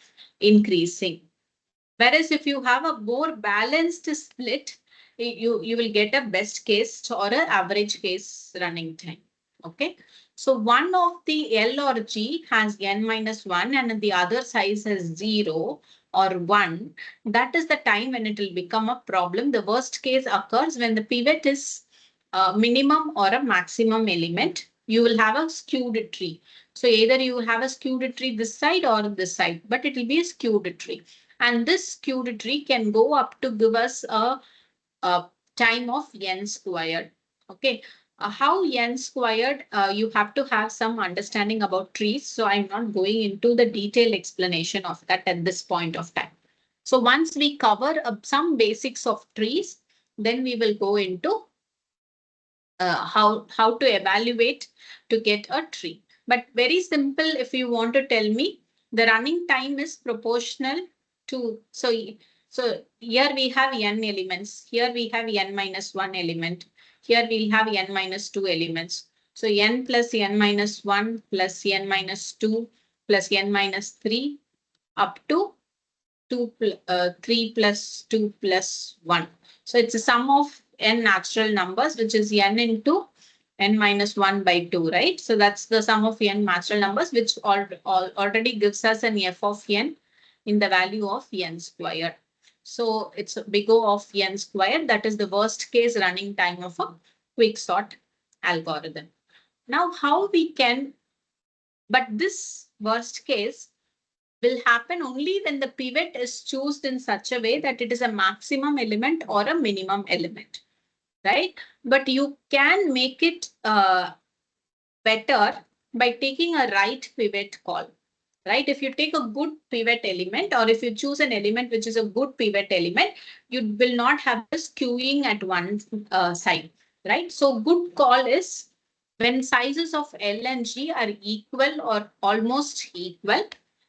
increasing. Whereas if you have a more balanced split, you will get a best case or an average case running time. Okay. So one of the L or G has n minus 1 and the other size has 0 or 1. That is the time when it will become a problem. The worst case occurs when the pivot is a minimum or a maximum element. You will have a skewed tree. So either you will have a skewed tree this side or this side, but it will be a skewed tree. And this skewed tree can go up to give us a time of n squared. Okay. How n squared, you have to have some understanding about trees. So I'm not going into the detailed explanation of that at this point of time. So once we cover some basics of trees, then we will go into how to evaluate to get a tree. But very simple, if you want to tell me, the running time is proportional to, so here we have n elements, here we have n minus 1 element, here we'll have n minus 2 elements. So n plus n minus 1 plus n minus 2 plus n minus 3 up to 3 plus 2 plus 1. So it's a sum of n natural numbers, which is n into n minus 1 by 2, right? So that's the sum of n natural numbers, which already gives us an f of n in the value of n squared. So it's a big O of n squared. That is the worst case running time of a quicksort algorithm. Now, how we can, but this worst case will happen only when the pivot is chosen in such a way that it is a maximum element or a minimum element, right? But you can make it better by taking a right pivot call, right? If you take a good pivot element, or if you choose an element which is a good pivot element, you will not have the skewing at one side, right? So good call is when sizes of L and G are equal or almost equal,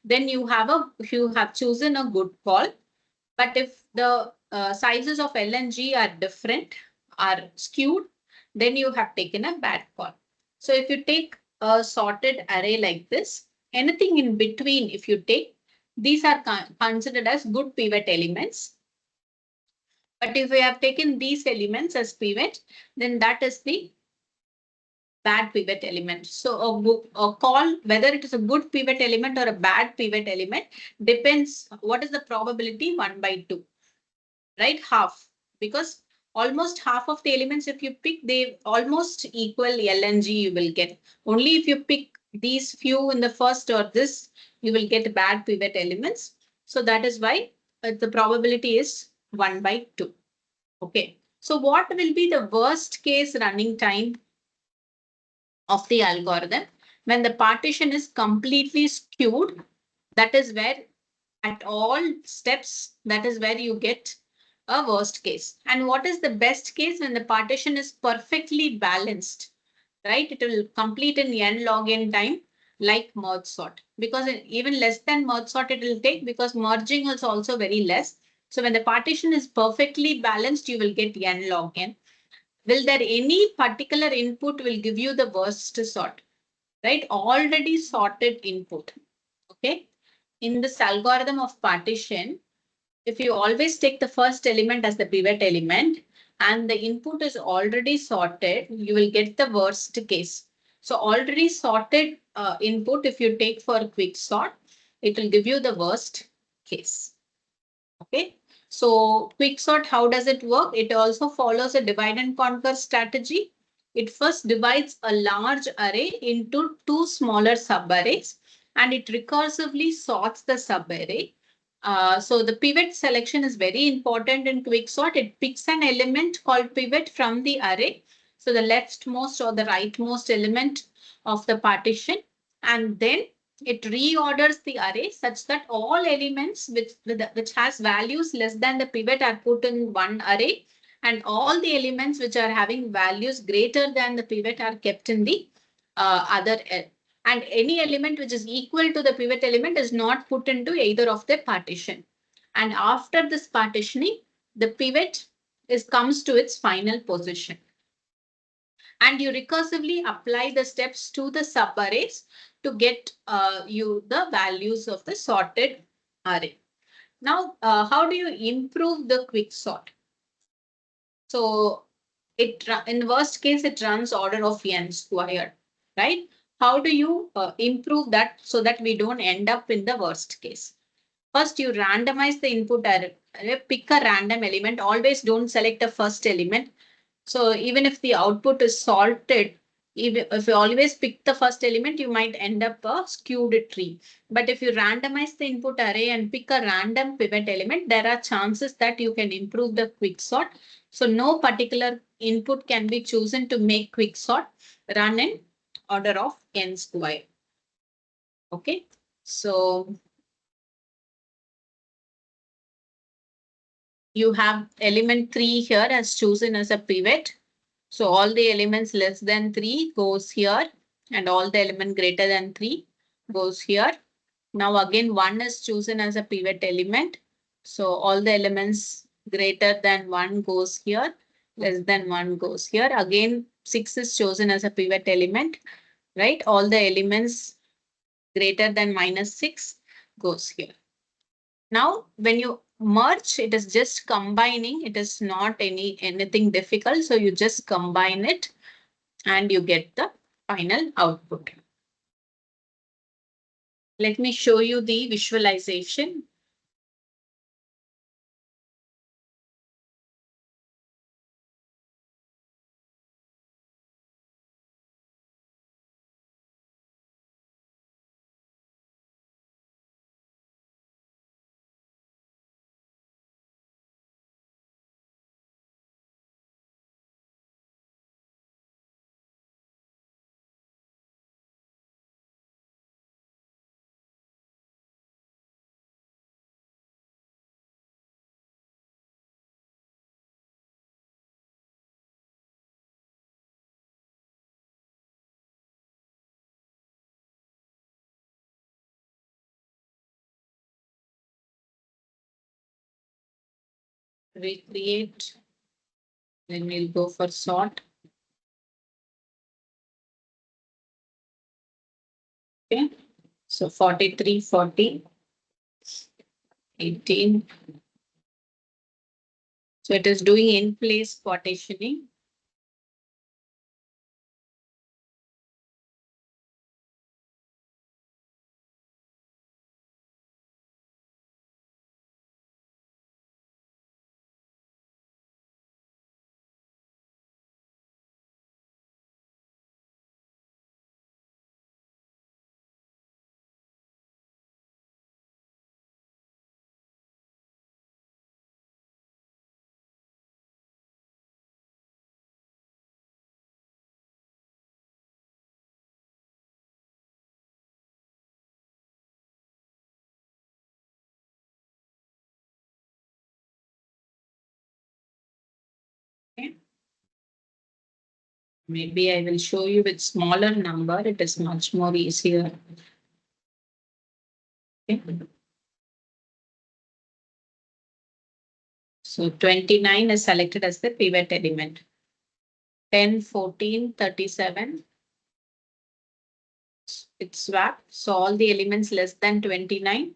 then you have chosen a good call. But if the sizes of L and G are different, are skewed, then you have taken a bad call. So if you take a sorted array like this, anything in between, if you take, these are considered as good pivot elements. But if we have taken these elements as pivot, then that is the bad pivot element. So a call, whether it is a good pivot element or a bad pivot element, depends what is the probability 1 by 2, right? Half, because almost half of the elements, if you pick, they almost equal L and G you will get. Only if you pick these few in the first or this, you will get bad pivot elements. So that is why the probability is 1 by 2. Okay. So what will be the worst case running time of the algorithm? When the partition is completely skewed, that is where at all steps, that is where you get a worst case. And what is the best case? When the partition is perfectly balanced, right? It will complete in n log n time, like merge sort, because even less than merge sort it will take, because merging is also very less. So when the partition is perfectly balanced, you will get n log n. Will there any particular input will give you the worst sort, right? Already sorted input. Okay. In this algorithm of partition, if you always take the first element as the pivot element and the input is already sorted, you will get the worst case. So already sorted input, if you take for quick sort, it will give you the worst case. Okay. So quick sort, how does it work? It also follows a divide and conquer strategy. It first divides a large array into two smaller subarrays and it recursively sorts the subarray. So the pivot selection is very important in quicksort. It picks an element called pivot from the array. So the leftmost or the rightmost element of the partition, and then it reorders the array such that all elements which has values less than the pivot are put in one array, and all the elements which are having values greater than the pivot are kept in the other. And any element which is equal to the pivot element is not put into either of the partition. And after this partitioning, the pivot comes to its final position. And you recursively apply the steps to the subarrays to get you the values of the sorted array. Now, how do you improve the quick sort? So in the worst case, it runs order of n squared, right? How do you improve that so that we don't end up in the worst case? First, you randomize the input array, pick a random element. Always don't select the first element. So even if the output is sorted, if you always pick the first element, you might end up a skewed tree. But if you randomize the input array and pick a random pivot element, there are chances that you can improve the quicksort. So no particular input can be chosen to make quicksort run in order of n square. Okay, so you have element 3 here as chosen as a pivot. So all the elements less than 3 goes here and all the element greater than 3 goes here. Now again 1 is chosen as a pivot element. So all the elements greater than 1 goes here, less than 1 goes here. Again 6 is chosen as a pivot element, right? All the elements greater than -6 goes here. Now, when you merge, it is just combining. It is not anything difficult. So you just combine it and you get the final output. Let me show you the visualization. Recreate. Then we'll go for sort. Okay. So 43, 40, 18. So it is doing in place partitioning. Maybe I will show you with smaller number. It is much more easier. Okay. So 29 is selected as the pivot element. 10, 14, 37. It's swapped. So all the elements less than 29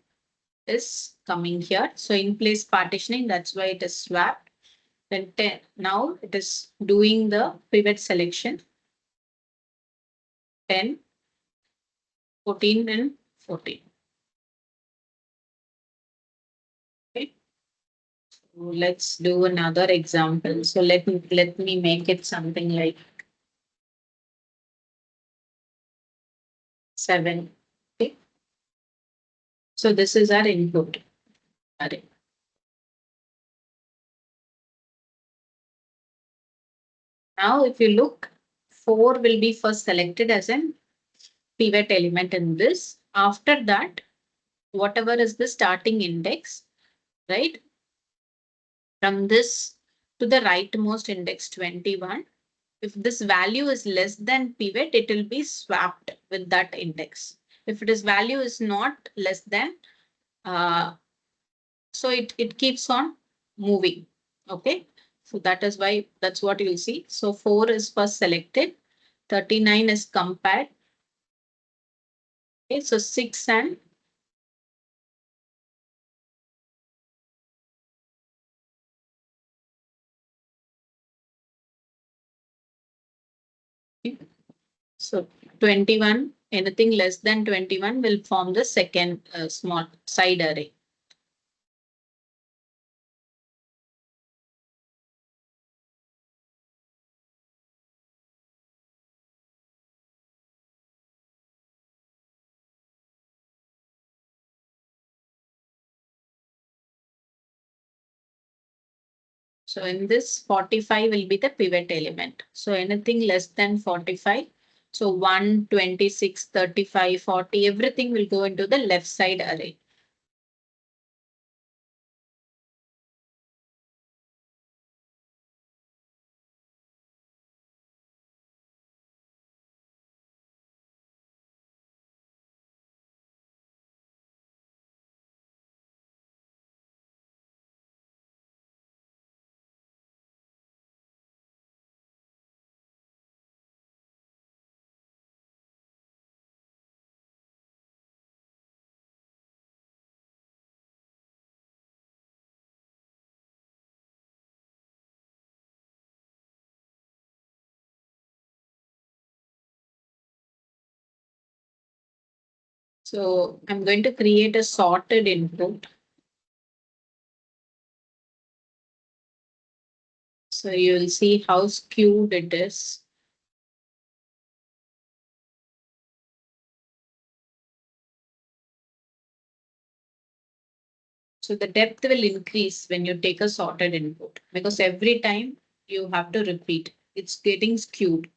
is coming here. So in place partitioning, that's why it is swapped. Then 10. Now it is doing the pivot selection. 10, 14, and 14. Okay. So let's do another example. So let me make it something like 7. Okay. So this is our input array. Now, if you look, 4 will be first selected as an pivot element in this. After that, whatever is the starting index, right? From this to the rightmost index 21, if this value is less than pivot, it will be swapped with that index. If it is value is not less than, so it keeps on moving. Okay. So that is why that's what you'll see. So 4 is first selected, 39 is compared. Okay, so 6 and so 21, anything less than 21 will form the second small side array. So in this 45 will be the pivot element. So anything less than 45. So 1, 26, 35, 40, everything will go into the left side array. So I'm going to create a sorted input. So you will see how skewed it is. So the depth will increase when you take a sorted input because every time you have to repeat, it's getting skewed.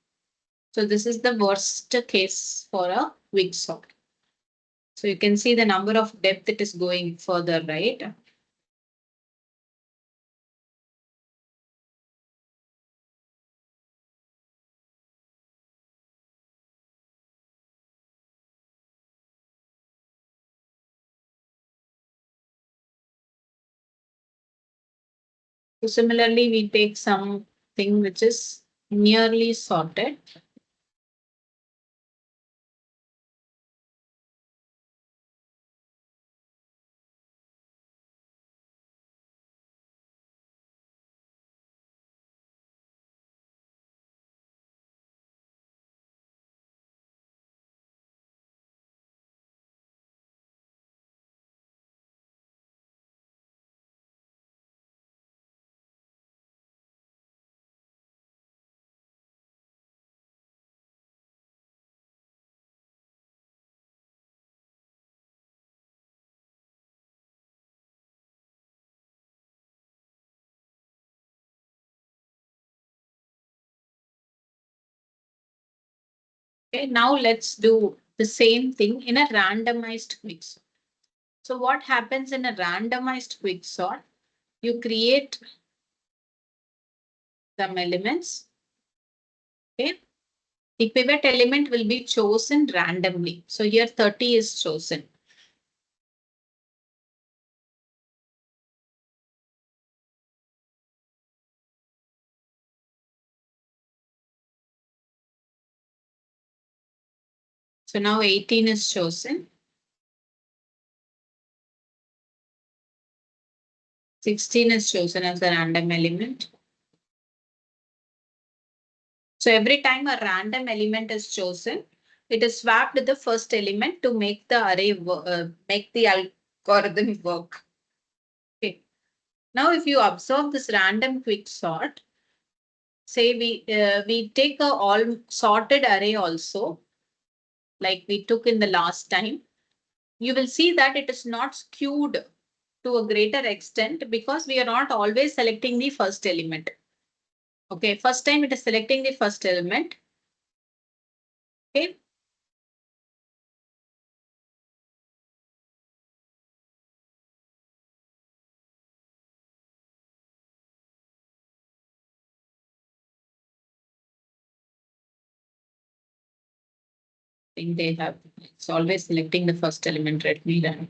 So this is the worst case for a quick sort. So you can see the number of depth it is going further, right? So similarly, we take something which is nearly sorted. Okay, now let's do the same thing in a randomized quicksort. So what happens in a randomized quicksort? You create some elements Okay. The pivot element will be chosen randomly. So here 30 is chosen. So now 18 is chosen. 16 is chosen as a random element. So every time a random element is chosen, it is swapped with the first element to make the make the algorithm work. Okay. Now, if you observe this random quick sort, say we take a all sorted array also, like we took in the last time, you will see that it is not skewed to a greater extent because we are not always selecting the first element. Okay, first time it is selecting the first element. Okay. Think they have, it's always selecting the first element, let me run.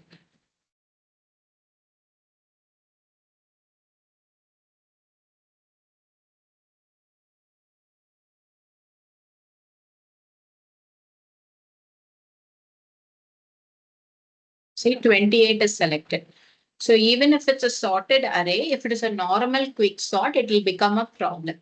See, 28 is selected. So even if it's a sorted array, if it is a normal quick sort, it will become a problem.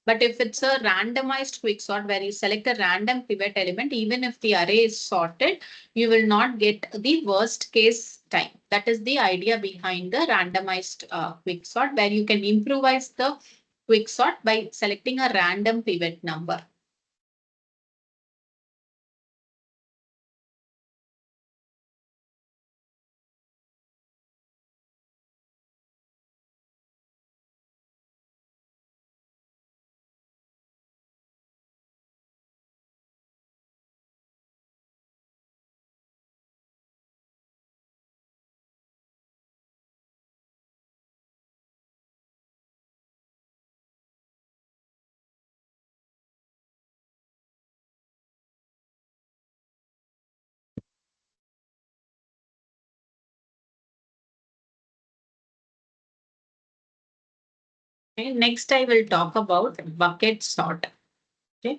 But if it's a randomized quick sort where you select a random pivot element, even if the array is sorted, you will not get the worst case time. That is the idea behind the randomized quick sort, where you can improvise the quick sort by selecting a random pivot number. Okay. Next, I will talk about bucket sort. Okay.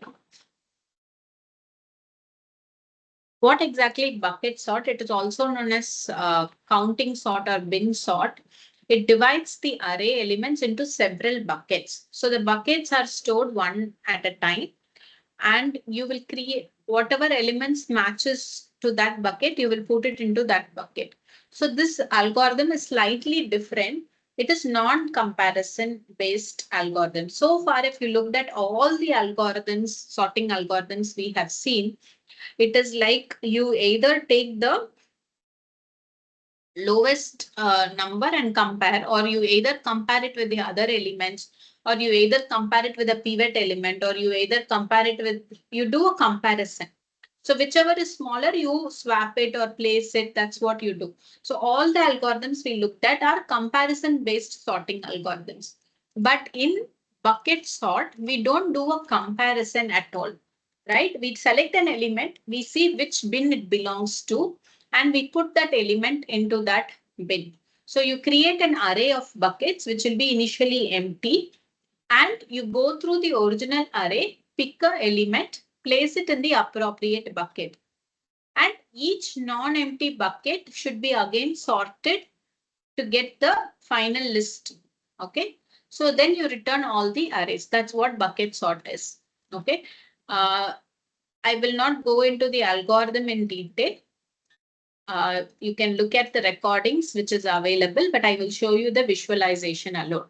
What exactly bucket sort? It is also known as counting sort or bin sort. It divides the array elements into several buckets. So the buckets are stored one at a time, and you will create whatever elements matches to that bucket, you will put it into that bucket. So this algorithm is slightly different. It is non-comparison based algorithm. So far, if you looked at all the algorithms, sorting algorithms we have seen, it is like you either take the lowest number and compare, or you either compare it with the other elements, or you either compare it with a pivot element, or you either compare it with, you do a comparison. So whichever is smaller, you swap it or place it. That's what you do. So all the algorithms we looked at are comparison based sorting algorithms. But in bucket sort, we don't do a comparison at all, right? We select an element, we see which bin it belongs to, and we put that element into that bin. So you create an array of buckets, which will be initially empty, and you go through the original array, pick a element, place it in the appropriate bucket. And each non-empty bucket should be again sorted to get the final list. Okay. So then you return all the arrays. That's what bucket sort is. Okay. I will not go into the algorithm in detail. You can look at the recordings which is available, but I will show you the visualization alone.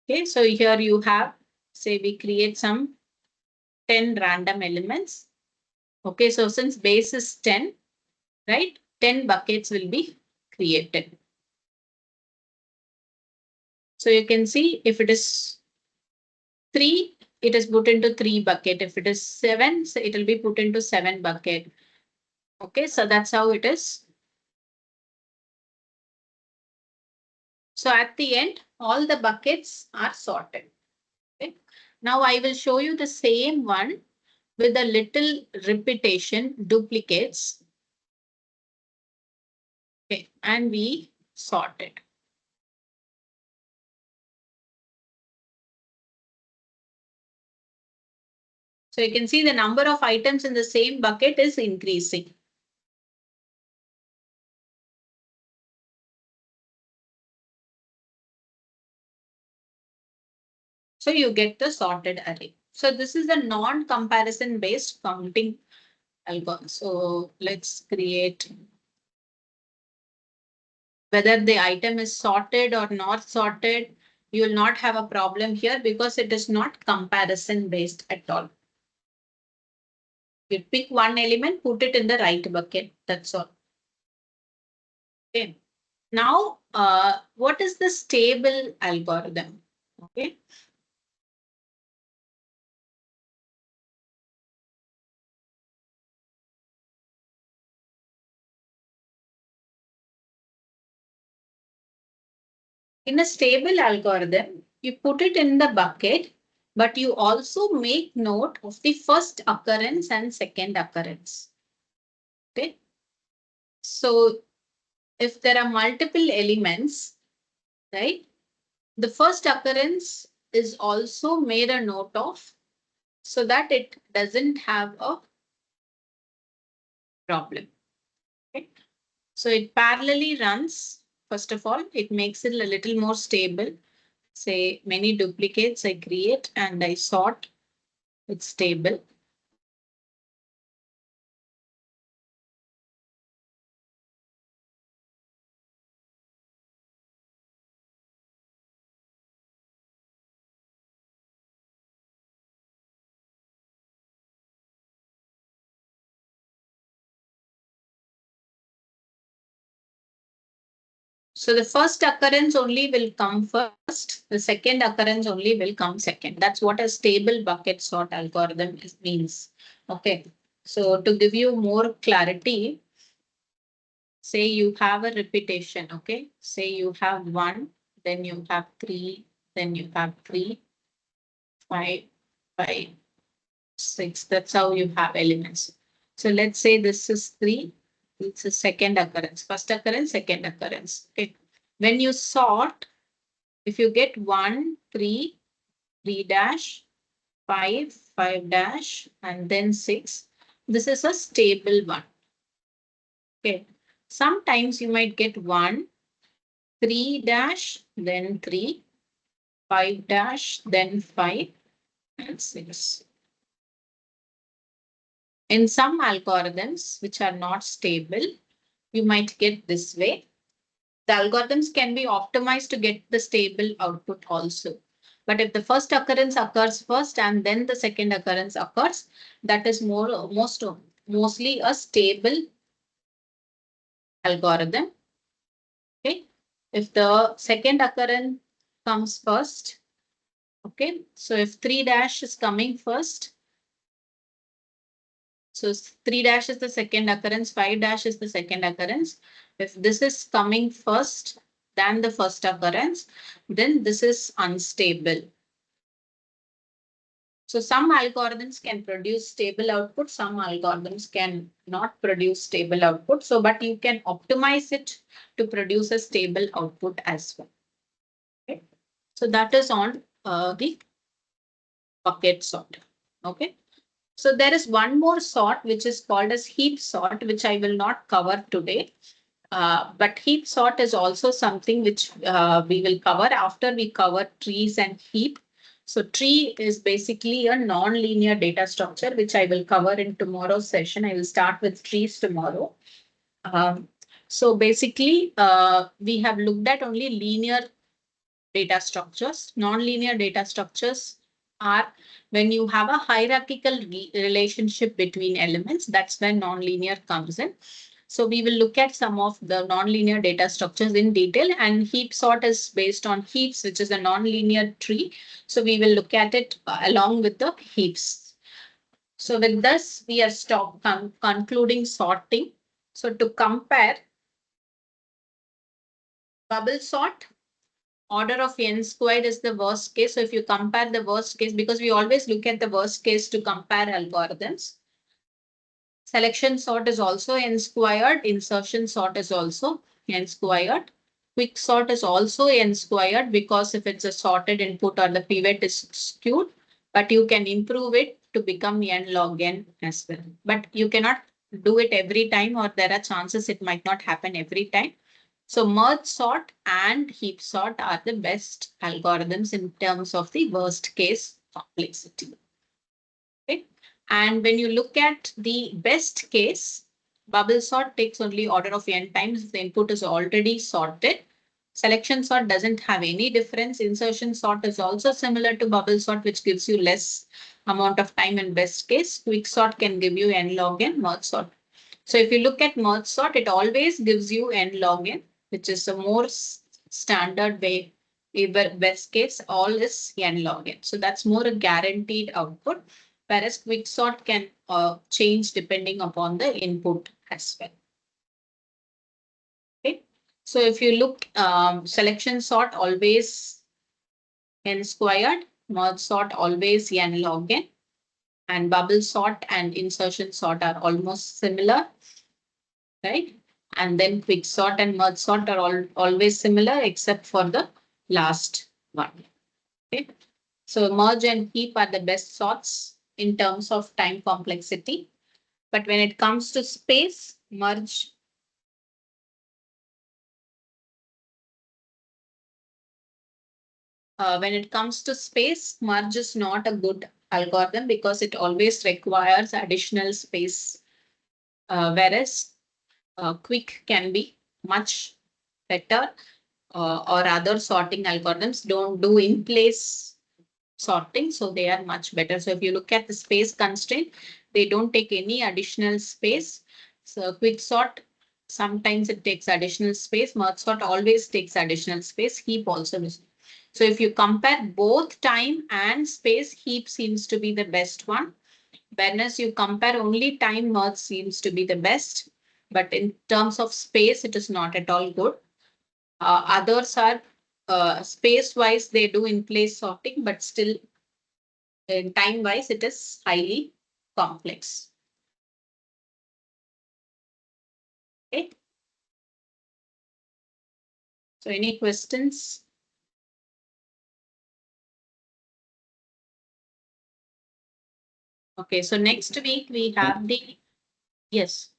Okay, so here you have, say we create some 10 random elements. Okay, so since base is 10, right, 10 buckets will be created. So you can see if it is 3, it is put into 3 bucket. If it is 7, so it will be put into 7 bucket. Okay, so that's how it is. So at the end, all the buckets are sorted. Okay. Now I will show you the same one with a little repetition, duplicates. Okay, and we sort it. So you can see the number of items in the same bucket is increasing. So you get the sorted array. So this is a non-comparison based counting algorithm. So let's create whether the item is sorted or not sorted. You will not have a problem here because it is not comparison based at all. You pick one element, put it in the right bucket. That's all. Okay. Now, what is the stable algorithm? Okay. In a stable algorithm, you put it in the bucket, but you also make note of the first occurrence and second occurrence. Okay. So if there are multiple elements, right, the first occurrence is also made a note of so that it doesn't have a problem. Okay. So it parallelly runs. First of all, it makes it a little more stable. Say many duplicates I create and I sort, it's stable. So the first occurrence only will come first. The second occurrence only will come second. That's what a stable bucket sort algorithm means. Okay. So to give you more clarity, say you have a repetition. Okay. Say you have 1, then you have 3, then you have 3, 5, 5, 6. That's how you have elements. So let's say this is 3. It's a second occurrence. First occurrence, second occurrence. Okay. When you sort, if you get 1, 3, 3 dash, 5, 5 dash, and then 6, this is a stable one. Okay. Sometimes you might get 1, 3 dash, then 3, 5 dash, then 5, and 6. In some algorithms which are not stable, you might get this way. The algorithms can be optimized to get the stable output also. But if the first occurrence occurs first and then the second occurrence occurs, that is mostly a stable algorithm. Okay. If the second occurrence comes first, okay. So if 3 dash is coming first, so 3 dash is the second occurrence, 5 dash is the second occurrence. If this is coming first than the first occurrence, then this is unstable. So some algorithms can produce stable output, some algorithms can not produce stable output. So, but you can optimize it to produce a stable output as well. Okay. So that is on the bucket sort. Okay. So there is one more sort which is called as heap sort, which I will not cover today. But heap sort is also something which we will cover after we cover trees and heap. So tree is basically a non-linear data structure, which I will cover in tomorrow's session. I will start with trees tomorrow. So basically, we have looked at only linear data structures. Non-linear data structures are when you have a hierarchical relationship between elements. That's when non-linear comes in. So we will look at some of the nonlinear data structures in detail, and heap sort is based on heaps, which is a nonlinear tree. So we will look at it along with the heaps. So with this, we are concluding sorting. So to compare bubble sort order of n squared is the worst case. So if you compare the worst case, because we always look at the worst case to compare algorithms. Selection sort is also n squared. Insertion sort is also n squared. Quick sort is also n squared because if it's a sorted input or the pivot is skewed, but you can improve it to become n log n as well. But you cannot do it every time, or there are chances it might not happen every time. So merge sort and heap sort are the best algorithms in terms of the worst case complexity. Okay. And when you look at the best case, bubble sort takes only order of n times if the input is already sorted. Selection sort doesn't have any difference. Insertion sort is also similar to bubble sort, which gives you less amount of time in best case. Quick sort can give you n log n. Merge sort. So if you look at merge sort, it always gives you n log n, which is a more standard way. Best case, all is n log n. So that's more a guaranteed output, whereas quick sort can change depending upon the input as well. Okay. So if you look, selection sort always n squared, merge sort always n log n, and bubble sort and insertion sort are almost similar, right? And then quick sort and merge sort are always similar except for the last one. Okay. So merge and heap are the best sorts in terms of time complexity. But when it comes to space, merge is not a good algorithm because it always requires additional space, whereas quick can be much better, or other sorting algorithms don't do in place sorting, so they are much better. So if you look at the space constraint, they don't take any additional space. So quick sort, sometimes it takes additional space. Merge sort always takes additional space. Heap also is. So if you compare both time and space, heap seems to be the best one. Whereas you compare only time, merge seems to be the best. But in terms of space, it is not at all good. Others are space wise, they do in place sorting, but still time wise, it is highly complex. Okay. So any questions? Okay, so next week we have the, yes.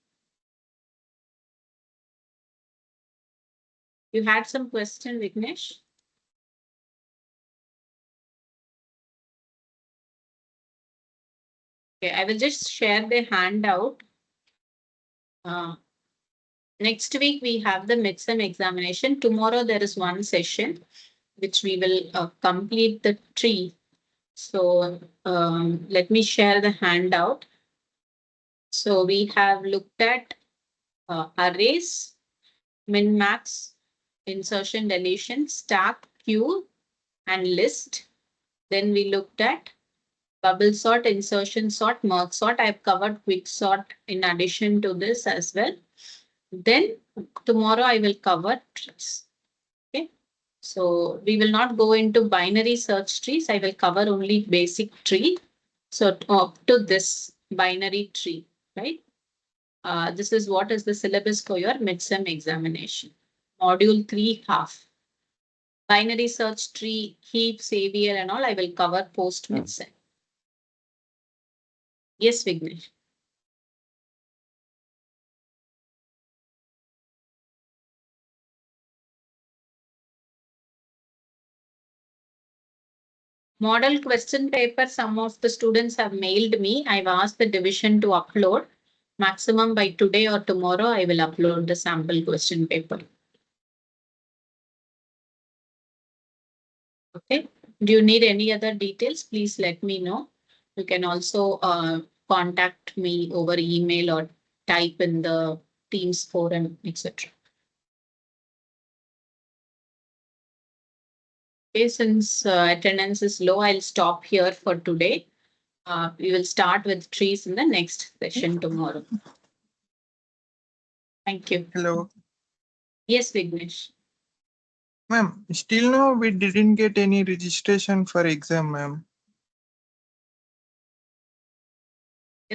You had some question, Vignesh? Okay, I will just share the handout. Next week we have the midsem examination. Tomorrow there is one session which we will complete the tree. So let me share the handout. So we have looked at arrays, min, max, insertion, deletion, stack, queue, and list. Then we looked at bubble sort, insertion sort, merge sort. I've covered quick sort in addition to this as well. Then tomorrow I will cover trees. Okay. So we will not go into binary search trees. I will cover only basic tree. So up to this binary tree, right? This is what is the syllabus for your midsem examination. Module 3 half. Binary search tree, heaps, AVL and all I will cover post midsem. Yes, Vignesh. Model question paper, some of the students have mailed me. I've asked the division to upload. Maximum by today or tomorrow, I will upload the sample question paper. Okay. Do you need any other details? Please let me know. You can also contact me over email or type in the Teams forum, etc. Okay, since attendance is low, I'll stop here for today. We will start with trees in the next session tomorrow. Thank you. Hello. Yes, Vignesh. Ma'am, still now we didn't get any registration for exam, ma'am.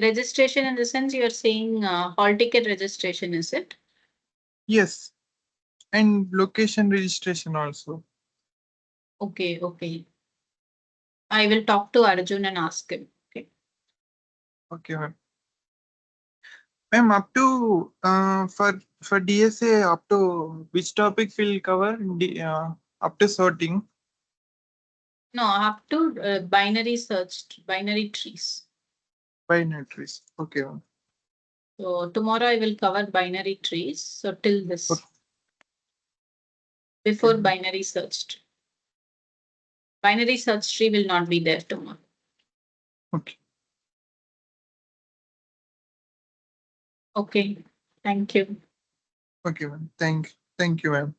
Registration in the sense you are saying hall ticket registration, is it? Yes, and location registration also. Okay, okay. I will talk to Arjun and ask him. Okay. Okay, ma'am. Ma'am, up to for DSA, up to which topic will cover up to sorting? No, up to binary search, binary trees. Binaries. Okay, ma'am. So tomorrow I will cover binary trees. So till this, before Okay. binary search tree. Binary search tree will not be there tomorrow. Okay. Okay. Thank you. Okay, ma'am. Thank you, ma'am.